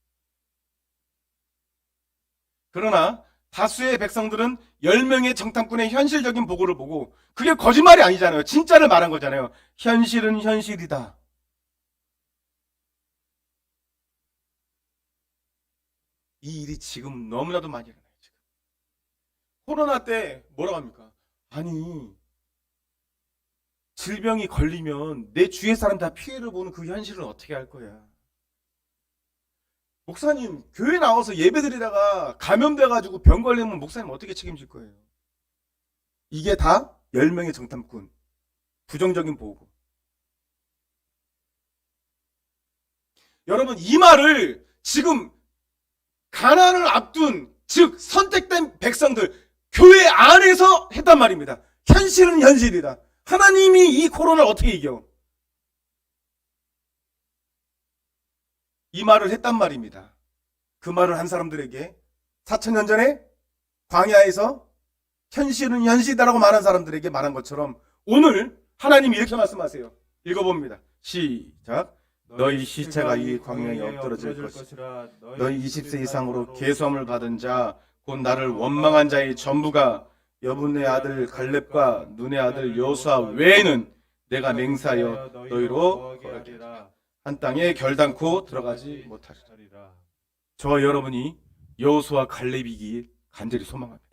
그러나 다수의 백성들은 10명의 정탐꾼의 현실적인 보고를 보고 그게 거짓말이 아니잖아요. 진짜를 말한 거잖아요. 현실은 현실이다. 이 일이 지금 너무나도 많이 일어나요. 지금. 코로나 때 뭐라고 합니까? 아니, 질병이 걸리면 내 주위의 사람 다 피해를 보는 그 현실은 어떻게 할 거야? 목사님, 교회 나와서 예배 드리다가 감염돼가지고 병 걸리면 목사님 어떻게 책임질 거예요? 이게 다 10명의 정탐꾼, 부정적인 보고. 여러분, 이 말을 지금 가난을 앞둔, 즉 선택된 백성들, 교회 안에서 했단 말입니다. 현실은 현실이다. 하나님이 이 코로나를 어떻게 이겨? 이 말을 했단 말입니다. 그 말을 한 사람들에게 4,000년 전에 광야에서 현실은 현실이다라고 말한 사람들에게 말한 것처럼 오늘 하나님이 이렇게 말씀하세요. 읽어봅니다. 시작. 너희 시체가 이 광야에 엎드러질 것이라. 너희 20세 이상으로 계수함을 받은 자, 곧 나를 원망한 자의 전부가 여분의 아들 갈렙과 눈의 아들 여호수아 외에는 내가 맹세하여 너희로 거하게 하리라. 한 땅에 결단코 들어가지 못하리라. 저와 여러분이 여호수아 갈렙이길 간절히 소망합니다.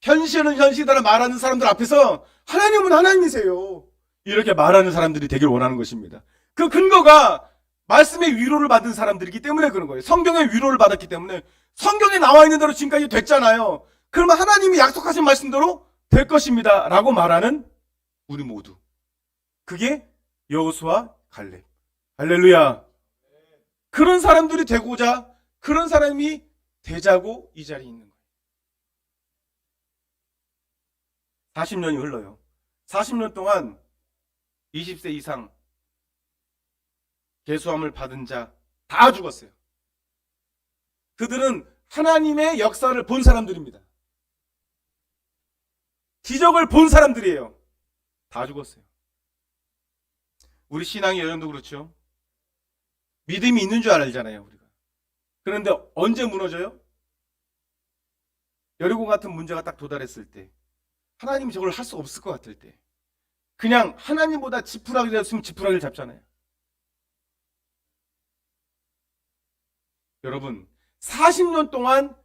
현실은 현실이다라 말하는 사람들 앞에서 하나님은 하나님이세요. 이렇게 말하는 사람들이 되길 원하는 것입니다. 그 근거가 말씀의 위로를 받은 사람들이기 때문에 그런 거예요. 성경의 위로를 받았기 때문에 성경에 나와 있는 대로 지금까지 됐잖아요. 그러면 하나님이 약속하신 말씀대로 될 것입니다. 라고 말하는 우리 모두. 그게 여호수아 갈렙. 할렐루야. 그런 사람들이 되고자 그런 사람이 되자고 이 자리에 있는 거예요. 40년이 흘러요. 40년 동안 20세 이상 계수함을 받은 자 다 죽었어요. 그들은 하나님의 역사를 본 사람들입니다. 기적을 본 사람들이에요. 다 죽었어요. 우리 신앙의 여정도 그렇죠. 믿음이 있는 줄 알잖아요, 우리가. 그런데 언제 무너져요? 여리고 같은 문제가 딱 도달했을 때, 하나님이 저걸 할 수 없을 것 같을 때, 그냥 하나님보다 지푸라기를 잡으면 지푸라기를 잡잖아요. 여러분, 40년 동안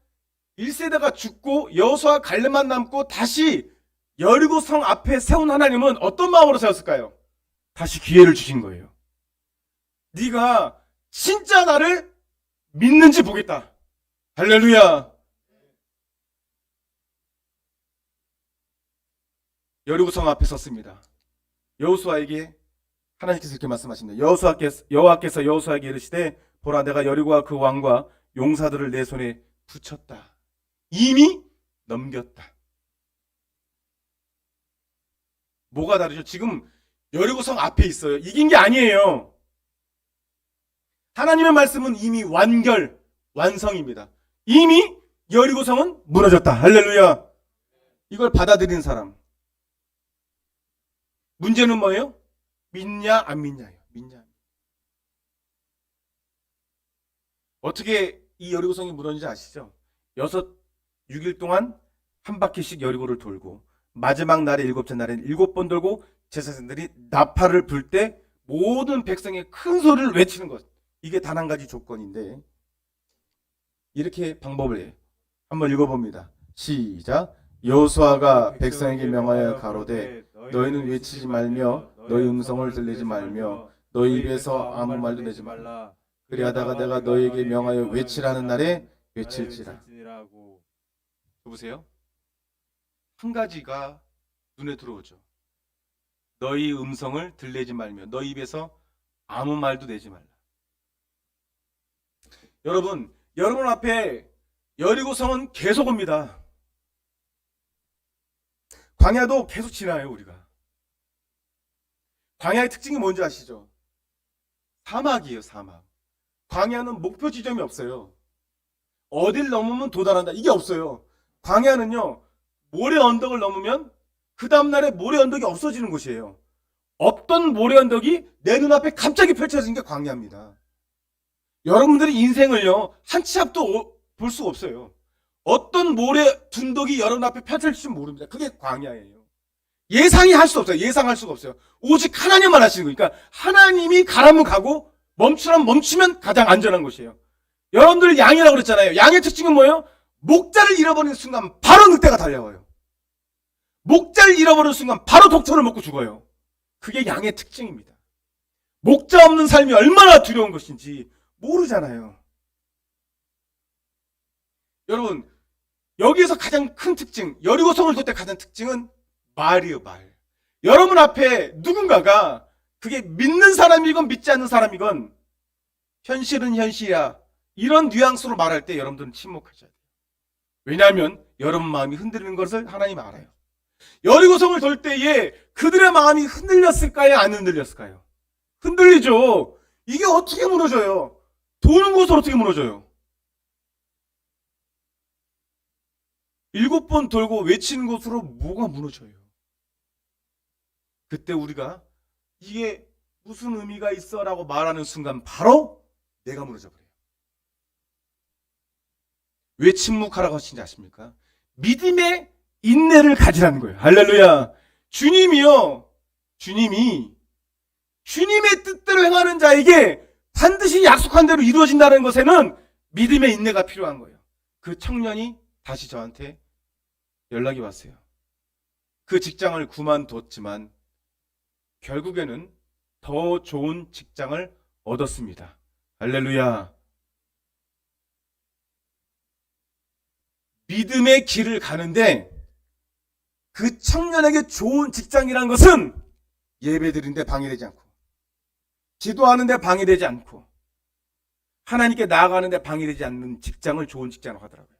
1세대가 죽고 여호수아 갈렙만 남고 다시 여리고 성 앞에 세운 하나님은 어떤 마음으로 세웠을까요? 다시 기회를 주신 거예요. 네가 진짜 나를 믿는지 보겠다. 할렐루야. 여리고 성 앞에 섰습니다. 여호수아에게 하나님께서 이렇게 말씀하십니다. 여호와께서 여호수아에게 이르시되 보라, 내가 여리고와 그 왕과 용사들을 내 손에 붙였다. 이미 넘겼다. 뭐가 다르죠? 지금 여리고성 앞에 있어요. 이긴 게 아니에요. 하나님의 말씀은 이미 완성입니다. 이미 여리고성은 무너졌다. 할렐루야. 이걸 받아들인 사람. 문제는 뭐예요? 믿냐 안 믿냐예요. 믿냐. 어떻게 이 여리고성이 무너진지 아시죠? 6일 동안 한 바퀴씩 여리고를 돌고 마지막 날에 7째 날에는 7번 돌고 제사장들이 나팔을 불 때 모든 백성의 큰 소리를 외치는 것. 이게 단 한 가지 조건인데 이렇게 방법을 해요. 한번 읽어봅니다. 시작. 여호수아가 백성에게 명하여 가로되 너희는 외치지 말며 너희 음성을 들리지 말며 너희 입에서 아무 말도 내지 말라. 그리하다가 내가 너희에게 명하여 외치라는 날에 외칠지라. 보세요. 한 가지가 눈에 들어오죠. 너희 음성을 들리지 말며 너희 입에서 아무 말도 내지 말라. 여러분 앞에 여리고성은 계속 옵니다. 광야도 계속 지나요. 우리가 광야의 특징이 뭔지 아시죠? 사막이에요. 사막. 광야는 목표 지점이 없어요. 어딜 넘으면 도달한다 이게 없어요. 광야는요 모래 언덕을 넘으면 그 다음날에 모래 언덕이 없어지는 곳이에요. 없던 모래 언덕이 내 눈앞에 갑자기 펼쳐진 게 광야입니다. 여러분들의 인생을요 한 치 앞도 볼 수가 없어요. 어떤 모래 둔덕이 여러분 앞에 펼쳐질지 모릅니다. 그게 광야예요. 예상이 할 수 없어요. 예상할 수가 없어요. 오직 하나님만 하시는 거예요. 그러니까 하나님이 가라면 가고 멈추라면 멈추면 가장 안전한 곳이에요. 여러분들 양이라고 그랬잖아요. 양의 특징은 뭐예요? 목자를 잃어버리는 순간 바로 늑대가 달려와요. 목자를 잃어버리는 순간 바로 독초를 먹고 죽어요. 그게 양의 특징입니다. 목자 없는 삶이 얼마나 두려운 것인지 모르잖아요. 여러분 여기에서 가장 큰 특징, 여리고성을 돌 때 가장 특징은 말이에요. 말. 여러분 앞에 누군가가 그게 믿는 사람이건 믿지 않는 사람이건 현실은 현실이야 이런 뉘앙스로 말할 때 여러분들은 침묵하셔야 돼요. 왜냐하면 여러분 마음이 흔들리는 것을 하나님 알아요. 여리고성을 돌 때에 그들의 마음이 흔들렸을까요? 안 흔들렸을까요? 흔들리죠. 이게 어떻게 무너져요? 도는 곳을 어떻게 무너져요? 7번 돌고 외치는 곳으로 뭐가 무너져요? 그때 우리가 이게 무슨 의미가 있어? 라고 말하는 순간 바로 내가 무너져 버려요. 왜 침묵하라고 하신지 아십니까? 믿음의 인내를 가지라는 거예요. 할렐루야. 주님이요. 주님이 주님의 뜻대로 행하는 자에게 반드시 약속한 대로 이루어진다는 것에는 믿음의 인내가 필요한 거예요. 그 청년이 다시 저한테 연락이 왔어요. 그 직장을 그만뒀지만 결국에는 더 좋은 직장을 얻었습니다. 할렐루야. 믿음의 길을 가는데 그 청년에게 좋은 직장이란 것은 예배드리는데 방해되지 않고 기도하는데 방해되지 않고 하나님께 나아가는데 방해되지 않는 직장을 좋은 직장으로 하더라고요.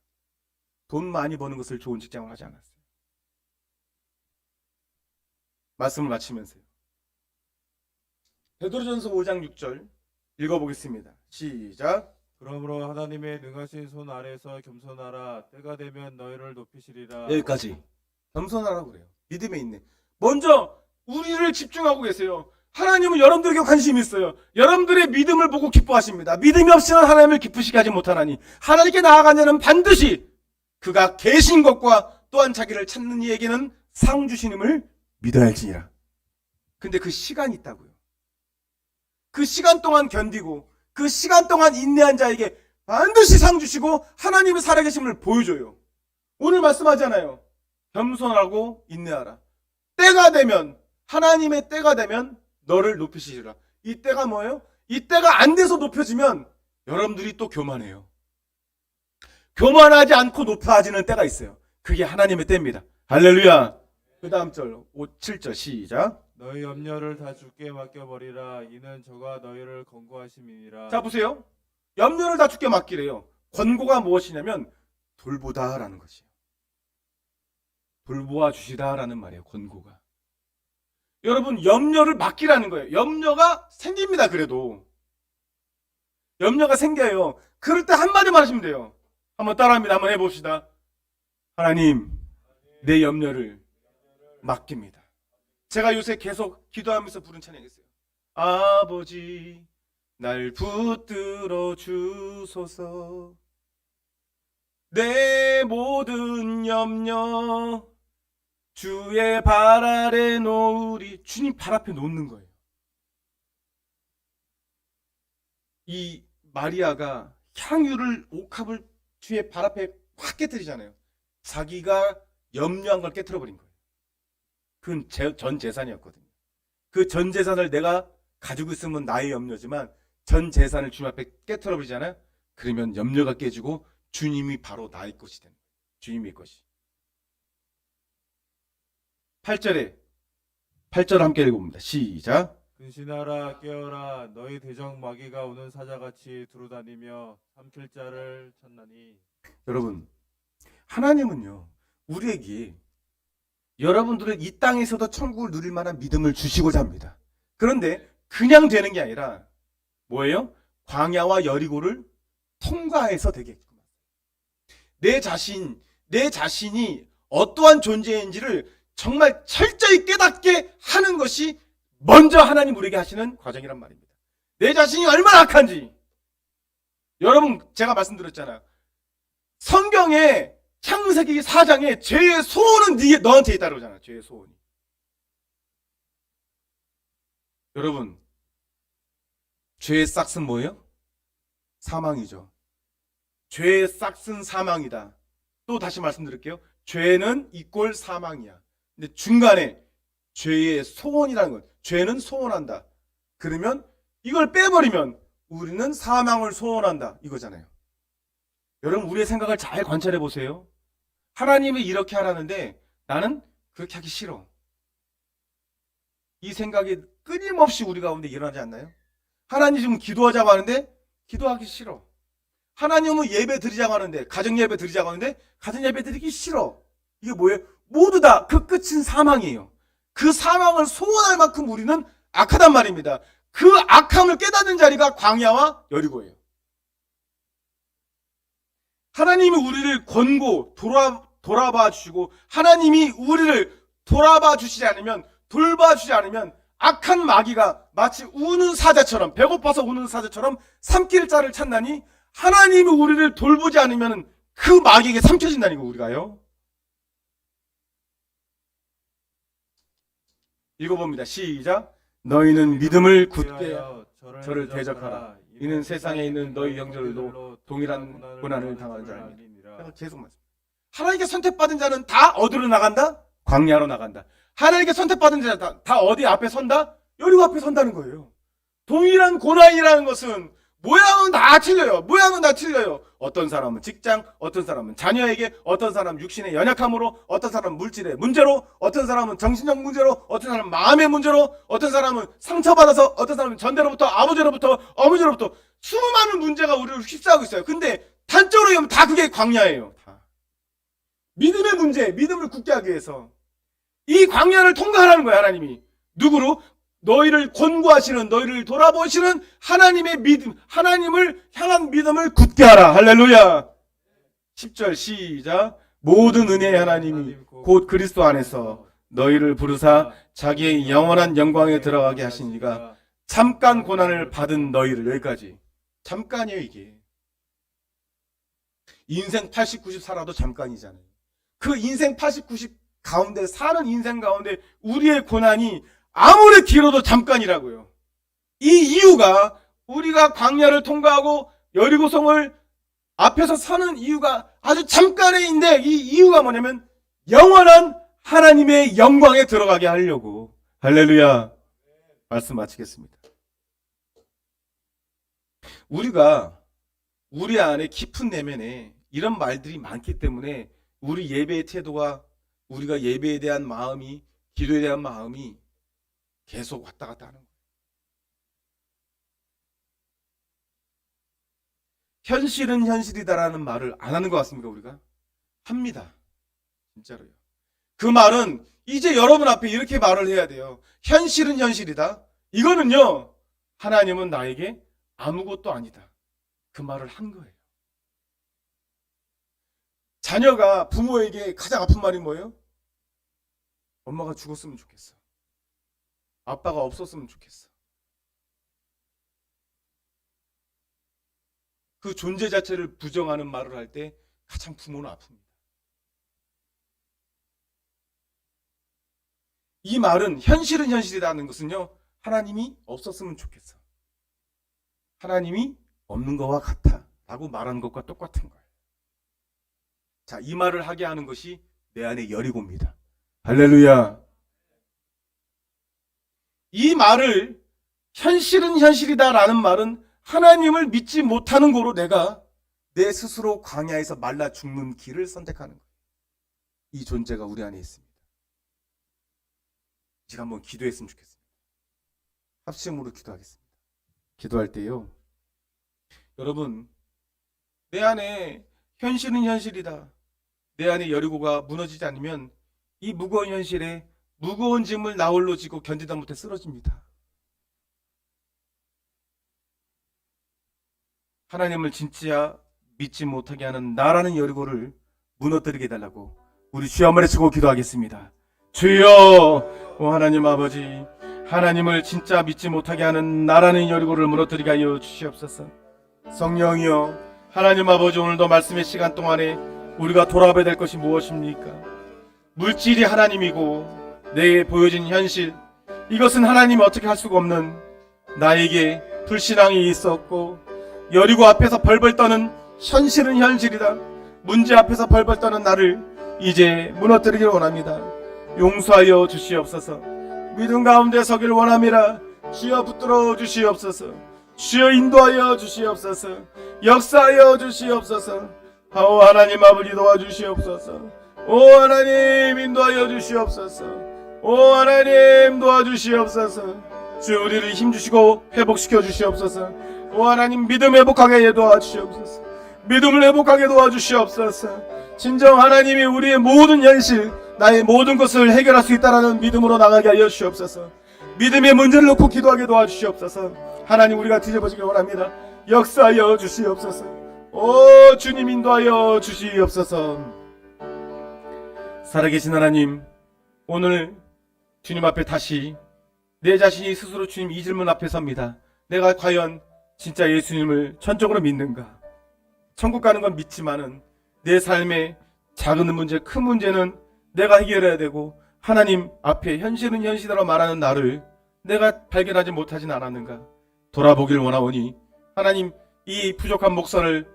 돈 많이 버는 것을 좋은 직장으로 하지 않았어요. 말씀을 마치면서요. 베드로전서 5장 6절 읽어보겠습니다. 시작. 그러므로 하나님의 능하신 손 아래서 겸손하라. 때가 되면 너희를 높이시리라. 여기까지. 겸손하라고 그래요. 믿음에 있네. 먼저 우리를 집중하고 계세요. 하나님은 여러분들에게 관심이 있어요. 여러분들의 믿음을 보고 기뻐하십니다. 믿음이 없이는 하나님을 기쁘시게 하지 못하나니 하나님께 나아간 자는 반드시 그가 계신 것과 또한 자기를 찾는 이에게는 상 주시님을 믿어야 할지니라. 근데 그 시간이 있다고요. 그 시간 동안 견디고 그 시간 동안 인내한 자에게 반드시 상 주시고 하나님의 살아계심을 보여줘요. 오늘 말씀하잖아요. 겸손하고 인내하라. 때가 되면 하나님의 때가 되면 너를 높이시리라. 이 때가 뭐예요? 이 때가 안 돼서 높여지면 여러분들이 또 교만해요. 교만하지 않고 높아지는 때가 있어요. 그게 하나님의 때입니다. 할렐루야. 그 다음 절 7절 시작. 너희 염려를 다 주께 맡겨버리라. 이는 저가 너희를 권고하심이니라. 자 보세요. 염려를 다 주께 맡기래요. 권고가 무엇이냐면 돌보다라는 것이에요. 돌보아 주시다라는 말이에요. 권고가. 여러분 염려를 맡기라는 거예요. 염려가 생깁니다. 그래도 염려가 생겨요. 그럴 때 한마디만 하시면 돼요. 한번 따라합니다. 한번 해봅시다. 하나님 내 염려를 맡깁니다. 제가 요새 계속 기도하면서 부른 찬양이 있어요. 아버지 날 붙들어 주소서. 내 모든 염려 주의 발 아래 놓으리. 주님 발 앞에 놓는 거예요. 이 마리아가 향유를 옥합을 주의 발 앞에 확 깨뜨리잖아요. 자기가 염려한 걸 깨뜨려버린 거예요. 그건 전 재산이었거든요. 그 전 재산을 내가 가지고 있으면 나의 염려지만 전 재산을 주님 앞에 깨뜨려버리잖아요. 그러면 염려가 깨지고 주님이 바로 나의 것이 되는 거예요. 주님의 것이. 8절에 8절 함께 읽어봅니다. 시작. 근신하라 깨어라 너희 대적 마귀가 오는 사자같이 두루다니며 삼킬 자를 찾나니. 여러분, 하나님은요, 우리에게 여러분들은 이 땅에서도 천국을 누릴 만한 믿음을 주시고자 합니다. 그런데 그냥 되는 게 아니라 뭐예요? 광야와 여리고를 통과해서 되게끔. 내 자신이 어떠한 존재인지를 정말 철저히 깨닫게 하는 것이 먼저 하나님 우리에게 하시는 과정이란 말입니다. 내 자신이 얼마나 악한지. 여러분, 제가 말씀드렸잖아요. 성경에 창세기 4장에 죄의 소원은 너한테 있다고 그러잖아요. 죄의 소원이. 여러분, 죄의 싹은 뭐예요? 사망이죠. 죄의 싹은 사망이다. 또 다시 말씀드릴게요. 죄는 이꼴 사망이야. 근데 중간에 죄의 소원이라는 건, 죄는 소원한다. 그러면 이걸 빼버리면 우리는 사망을 소원한다. 이거잖아요. 여러분, 우리의 생각을 잘 관찰해 보세요. 하나님이 이렇게 하라는데 나는 그렇게 하기 싫어. 이 생각이 끊임없이 우리 가운데 일어나지 않나요? 하나님 지금 기도하자고 하는데 기도하기 싫어. 하나님은 예배 드리자고 하는데, 가정 예배 드리자고 하는데 가정 예배 드리기 싫어. 이게 뭐예요? 모두 다 그 끝은 사망이에요. 그 사망을 소원할 만큼 우리는 악하단 말입니다. 그 악함을 깨닫는 자리가 광야와 여리고예요. 하나님이 우리를 권고 돌아봐 주시고, 하나님이 우리를 돌아봐 주시지 않으면, 돌봐주지 않으면 악한 마귀가 마치 우는 사자처럼, 배고파서 우는 사자처럼 삼킬 자를 찾나니, 하나님이 우리를 돌보지 않으면 그 마귀에게 삼켜진다니까, 우리가요. 읽어봅니다. 시작. 너희는 믿음을 굳게 저를 대적하라. 이는 세상에 있는 너희 형제들도 동일한 고난을 당하는 자입니다. 계속 말씀. 하나님께 선택받은 자는 다 어디로 나간다? 광야로 나간다. 하나님께 선택받은 자 다 어디 앞에 선다? 여리고 앞에 선다는 거예요. 동일한 고난이라는 것은 모양은 다 틀려요. 모양은 다 틀려요. 어떤 사람은 직장, 어떤 사람은 자녀에게, 어떤 사람은 육신의 연약함으로, 어떤 사람은 물질의 문제로, 어떤 사람은 정신적 문제로, 어떤 사람은 마음의 문제로, 어떤 사람은 상처받아서, 어떤 사람은 전대로부터, 아버지로부터, 어머니로부터 수많은 문제가 우리를 휩싸고 있어요. 근데 단적으로 보면 다 그게 광야예요. 다. 믿음의 문제, 믿음을 굳게 하기 위해서 이 광야를 통과하라는 거예요. 하나님이. 누구로? 너희를 권고하시는, 너희를 돌아보시는 하나님의 믿음, 하나님을 향한 믿음을 굳게 하라. 할렐루야. 10절 시작. 모든 은혜의 하나님이 곧 그리스도 안에서 너희를 부르사 자기의 영원한 영광에 들어가게 하시니가 잠깐 고난을 받은 너희를. 여기까지. 잠깐이에요, 이게. 인생 80, 90 살아도 잠깐이잖아요. 그 인생 80, 90 가운데, 사는 인생 가운데 우리의 고난이 아무리 길어도 잠깐이라고요. 이 이유가, 우리가 광야를 통과하고 여리고성을 앞에서 서는 이유가 아주 잠깐인데, 이 이유가 뭐냐면 영원한 하나님의 영광에 들어가게 하려고. 할렐루야. 말씀 마치겠습니다. 우리가 우리 안에 깊은 내면에 이런 말들이 많기 때문에 우리 예배의 태도가, 우리가 예배에 대한 마음이, 기도에 대한 마음이 계속 왔다 갔다 하는 거예요. 현실은 현실이다라는 말을 안 하는 것 같습니까, 우리가? 합니다. 진짜로요. 그 말은 이제 여러분 앞에 이렇게 말을 해야 돼요. 현실은 현실이다. 이거는요, 하나님은 나에게 아무것도 아니다. 그 말을 한 거예요. 자녀가 부모에게 가장 아픈 말이 뭐예요? 엄마가 죽었으면 좋겠어. 아빠가 없었으면 좋겠어. 그 존재 자체를 부정하는 말을 할 때 가장 부모는 아픕니다. 이 말은 현실은 현실이라는 것은요, 하나님이 없었으면 좋겠어. 하나님이 없는 것과 같아 라고 말하는 것과 똑같은 거예요. 자, 이 말을 하게 하는 것이 내 안에 여리고입니다. 할렐루야. 이 말을, 현실은 현실이다라는 말은 하나님을 믿지 못하는 거로 내가 내 스스로 광야에서 말라 죽는 길을 선택하는 거예요. 이 존재가 우리 안에 있습니다. 지금 한번 기도했으면 좋겠습니다. 합심으로 기도하겠습니다. 기도할 때요, 여러분, 내 안에 현실은 현실이다. 내 안에 여리고가 무너지지 않으면 이 무거운 현실에 무거운 짐을 나 홀로 지고 견디다 못해 쓰러집니다. 하나님을 진짜 믿지 못하게 하는 나라는 여리고를 무너뜨리게 해달라고 우리 주여 한번 외치고 기도하겠습니다. 주여, 오 하나님 아버지, 하나님을 진짜 믿지 못하게 하는 나라는 여리고를 무너뜨리게 하여 주시옵소서. 성령이여, 하나님 아버지, 오늘도 말씀의 시간 동안에 우리가 돌아봐야 될 것이 무엇입니까? 물질이 하나님이고 내게 보여진 현실, 이것은 하나님이 어떻게 할 수가 없는 나에게 불신앙이 있었고, 여리고 앞에서 벌벌 떠는 현실은 현실이다. 문제 앞에서 벌벌 떠는 나를 이제 무너뜨리길 원합니다. 용서하여 주시옵소서. 믿음 가운데 서길 원함이라. 주여 붙들어 주시옵소서. 주여 인도하여 주시옵소서. 역사하여 주시옵소서. 오 하나님 아버지 도와주시옵소서. 오 하나님 인도하여 주시옵소서. 오 하나님 도와주시옵소서. 주여 우리를 힘주시고 회복시켜 주시옵소서. 오 하나님 믿음 회복하게 도와주시옵소서. 믿음을 회복하게 도와주시옵소서. 진정 하나님이 우리의 모든 현실, 나의 모든 것을 해결할 수 있다는 믿음으로 나가게 하여 주시옵소서. 믿음의 문제를 놓고 기도하게 도와주시옵소서. 하나님, 우리가 뒤집어지길 원합니다. 역사하여 주시옵소서. 오 주님 인도하여 주시옵소서. 살아계신 하나님, 오늘 주님 앞에 다시 내 자신이 스스로 주님 이 질문 앞에 섭니다. 내가 과연 진짜 예수님을 전적으로 믿는가? 천국 가는 건 믿지만은 내 삶의 작은 문제, 큰 문제는 내가 해결해야 되고, 하나님 앞에 현실은 현실이라고 말하는 나를 내가 발견하지 못하진 않았는가? 돌아보길 원하오니 하나님, 이 부족한 목사를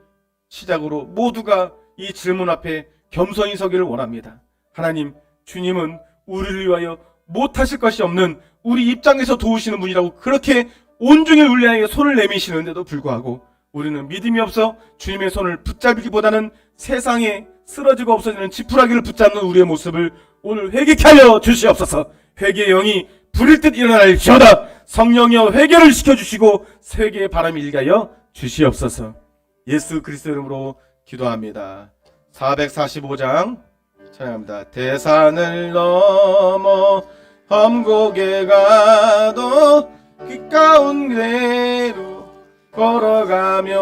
시작으로 모두가 이 질문 앞에 겸손히 서기를 원합니다. 하나님, 주님은 우리를 위하여 못하실 것이 없는 우리 입장에서 도우시는 분이라고 그렇게 온종일 우리 에게 손을 내미시는데도 불구하고 우리는 믿음이 없어 주님의 손을 붙잡기보다는 세상에 쓰러지고 없어지는 지푸라기를 붙잡는 우리의 모습을 오늘 회개케 하여 주시옵소서. 회개의 영이 불일 듯 일어날지어다. 성령이여 회개를 시켜주시고 회개의 바람이 일게 하여 주시옵소서. 예수 그리스도 이름으로 기도합니다. 445장 찬양합니다. 대산을 넘어 험곡에 가도 귓가운 대로 걸어가면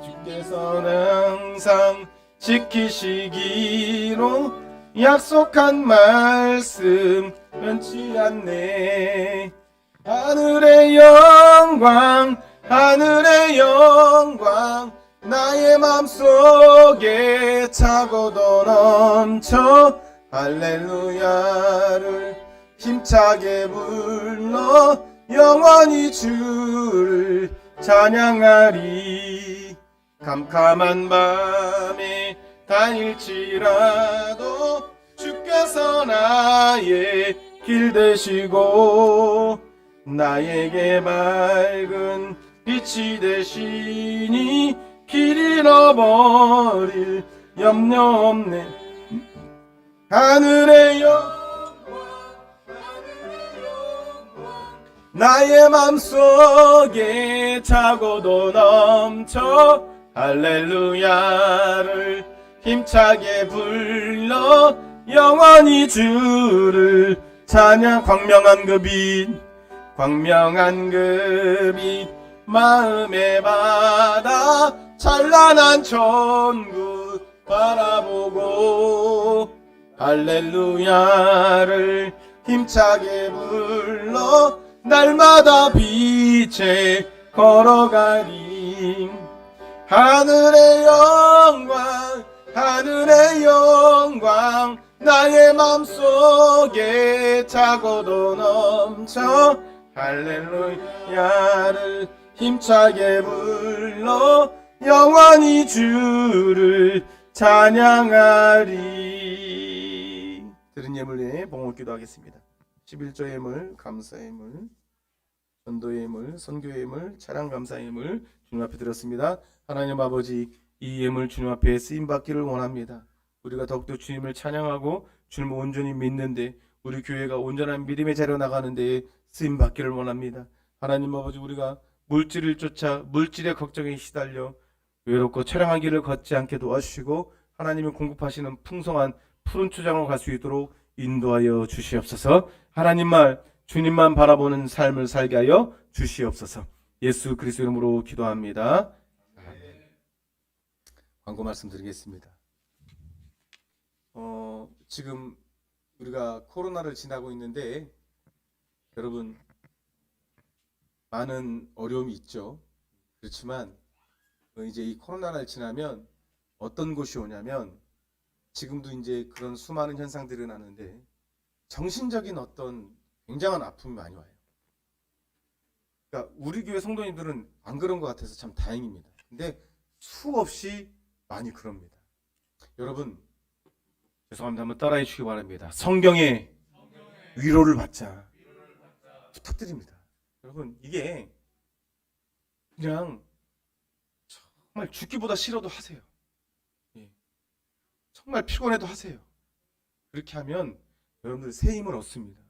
주께서는 항상 지키시기로 약속한 말씀 변치 않네. 하늘의 영광, 하늘의 영광, 나의 맘속에 차고도 넘쳐 할렐루야를 힘차게 불러 영원히 주를 찬양하리. 캄캄한 밤에 다닐지라도 주께서 나의 길 되시고 나에게 밝은 빛이 되시니 길 잃어버릴 염려 없네. 하늘의 영광, 나의 맘속에 차고도 넘쳐 할렐루야를 힘차게 불러 영원히 주를 찬양. 광명한 그 빛, 광명한 그 빛, 마음의 바다 찬란한 천국 바라보고 할렐루야를 힘차게 불러 날마다 빛에 걸어가리. 하늘의 영광, 하늘의 영광, 나의 맘속에 차고도 넘쳐 할렐루야를 힘차게 불러 영원히 주를 찬양하리. 드린 예물에 봉헌 기도하겠습니다. 11조 예물, 감사 예물, 전도 예물, 선교 예물, 찬양 감사 예물 주님 앞에 드렸습니다. 하나님 아버지, 이 예물 주님 앞에 쓰임 받기를 원합니다. 우리가 더욱더 주님을 찬양하고 주님을 온전히 믿는데 우리 교회가 온전한 믿음의 자리로 나가는 데에 쓰임 받기를 원합니다. 하나님 아버지, 우리가 물질을 쫓아 물질의 걱정에 시달려 외롭고 처량한 길을 걷지 않게 도와주시고 하나님이 공급하시는 풍성한 푸른 초장으로 갈 수 있도록 인도하여 주시옵소서. 하나님 말 주님만 바라보는 삶을 살게 하여 주시옵소서. 예수 그리스도 이름으로 기도합니다. 광고 말씀드리겠습니다. 지금 우리가 코로나를 지나고 있는데 여러분 많은 어려움이 있죠. 그렇지만 이제 이 코로나를 지나면 어떤 것이 오냐면 지금도 이제 그런 수많은 현상들이 나는데 정신적인 어떤 굉장한 아픔이 많이 와요. 그러니까 우리 교회 성도님들은 안 그런 것 같아서 참 다행입니다. 근데 수없이 많이 그럽니다. 여러분 죄송합니다. 한번 따라해 주시기 바랍니다. 성경의 위로를 받자. 부탁드립니다. 여러분 이게 그냥 정말 죽기보다 싫어도 하세요. 정말 피곤해도 하세요. 그렇게 하면 여러분들 새 힘을 얻습니다.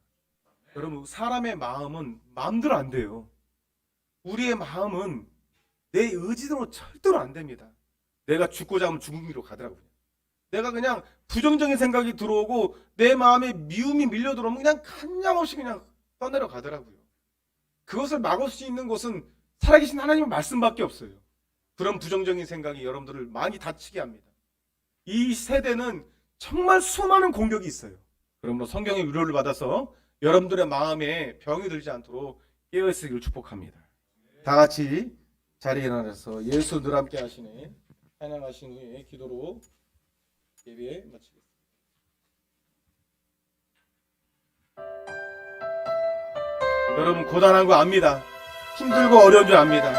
여러분 사람의 마음은 마음대로 안 돼요. 우리의 마음은 내 의지대로 절대로 안 됩니다. 내가 죽고자 하면 죽은 길로 가더라고요. 내가 그냥 부정적인 생각이 들어오고 내 마음에 미움이 밀려 들어오면 그냥 간량없이 그냥 떠내려 가더라고요. 그것을 막을 수 있는 것은 살아계신 하나님의 말씀밖에 없어요. 그런 부정적인 생각이 여러분들을 많이 다치게 합니다. 이 세대는 정말 수많은 공격이 있어요. 그러므로 성경의 위로를 받아서 여러분들의 마음에 병이 들지 않도록 깨어있으기를 축복합니다. 다 같이 자리에 일어나서 예수 늘 함께 하시네 찬양하신 후에 기도로 예배 마치겠습니다. 여러분 고단한 거 압니다. 힘들고 어려운 줄 압니다.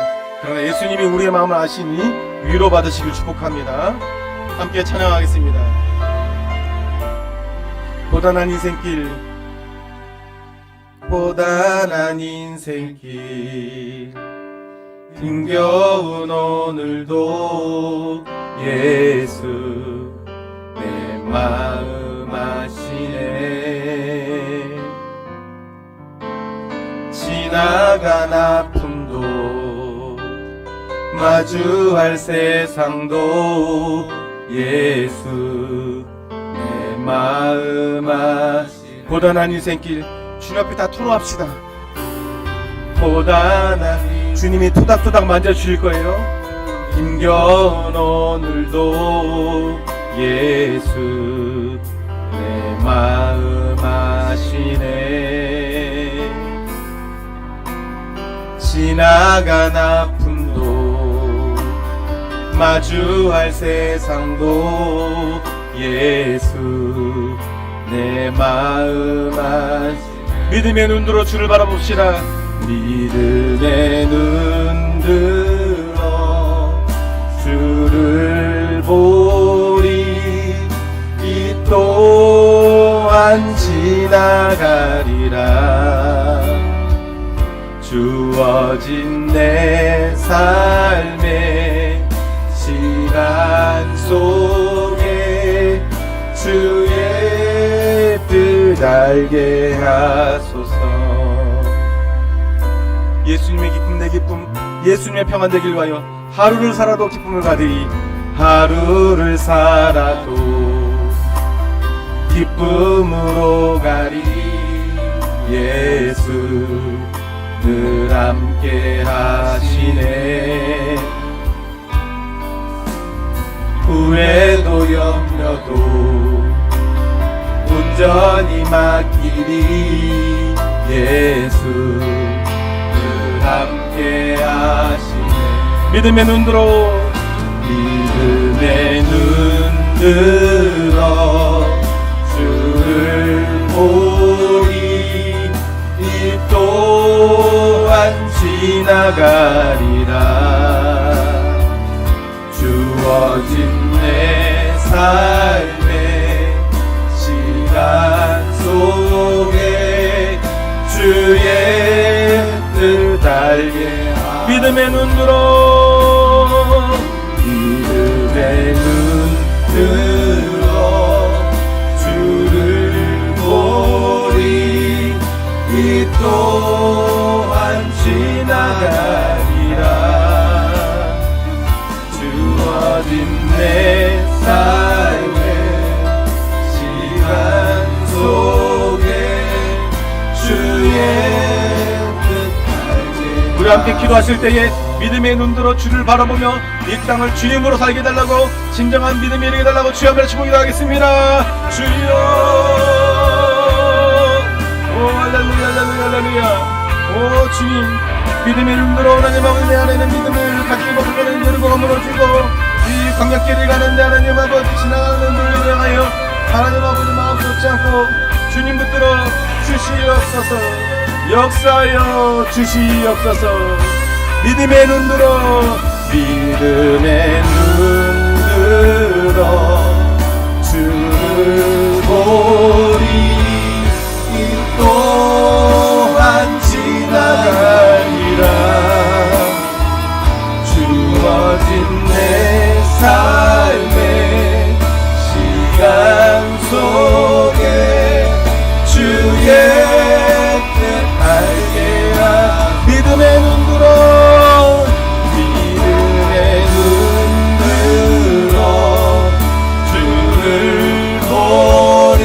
그러나 예수님이 우리의 마음을 아시니 위로받으시길 축복합니다. 함께 찬양하겠습니다. 고단한 인생길 고단한 인생길 힘겨운 오늘도 예수 내 마음 아시네. 지나간 아픔도 마주할 세상도 예수 내 마음 아시네. 고단한 인생길 주님 앞에 다 토로합시다. 고단한 주님이 토닥토닥 만져주실 거예요. 힘겨운 오늘도 예수 내 마음 아시네. 지나간 아픔도 마주할 세상도 예수 내 마음 아시네. 믿음의 눈으로 주를 바라봅시다. 믿음의 눈들어 주를 보리. 이 또한 지나가리라. 주어진 내 삶의 시간 속에 주의 뜻 알게 하소서. 예수님의 기쁨 내 기쁨 예수님의 평안 되길 위하여 하루를 살아도 기쁨을 가득히 하루를 살아도 기쁨으로 가리. 예수 늘 함께 하시네. 후회도 염려도 온전히 맡기리. 예수 늘 함께 하시네. 믿음의 눈들어 믿음의 눈들어 주를 보리. 이 또한 지나가리라. 주어진 내 삶의 시간 속에 주의 뜻 알게 하소서. 믿음의 눈들어 믿음의 눈들어 주를 보리. 또한 지나가리라. 주어진 내 삶의 시간 속에 주의 뜻. 우리 함께 기도하실 때에 믿음의 눈들어 주를 바라보며 이 땅을 주님으로 살게 해달라고, 진정한 믿음이 이르게 해달라고 주여 외치고 기도하겠습니다. 주여. 오 할렐루야 할렐루야 할렐루야. 오 주님, 믿음의 눈으로 하나님 아버지 내 안에 있는 믿음을 가지고 그거는 여리고가 무너지고 이 광야길을 가는데 하나님 아버지 지나가는 분을 향하여 하나님 아버지 마음 쏟지 않고 주님 붙들어 주시옵소서. 역사하여 주시옵소서. 믿음의 눈들어 믿음의 눈들어 주를 보리. 이 또한 지나가리라. 주어진 내 삶의 시간 속에 주의 뜻 알게 하. 믿음의 눈들어 믿음의 눈들어 주를 보리.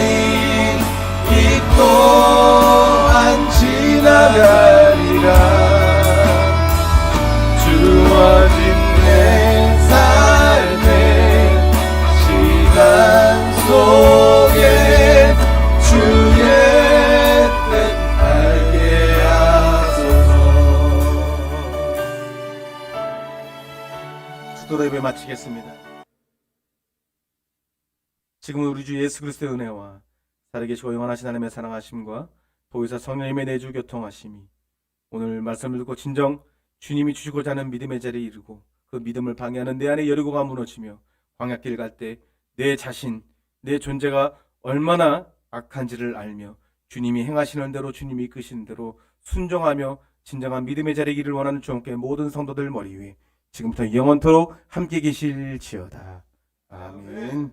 이 또한 지나가리라. 주어진 내 삶의 시간 속에 주의 뜻 알게 하소서. 수도로 예배 마치겠습니다. 지금은 우리 주 예수 그리스도의 은혜와 살아계시고 영원하신 하나님의 사랑하심과 보혜사 성령님의 내주 교통하심이 오늘 말씀을 듣고 진정 주님이 주시고자 하는 믿음의 자리에 이르고 그 믿음을 방해하는 내 안에 여리고가 무너지며 광야길 갈 때 내 자신, 내 존재가 얼마나 악한지를 알며 주님이 행하시는 대로, 주님이 이끄시는 대로 순종하며 진정한 믿음의 자리에 이르기를 원하는 주님께 모든 성도들 머리 위에 지금부터 영원토록 함께 계실지어다. 아멘.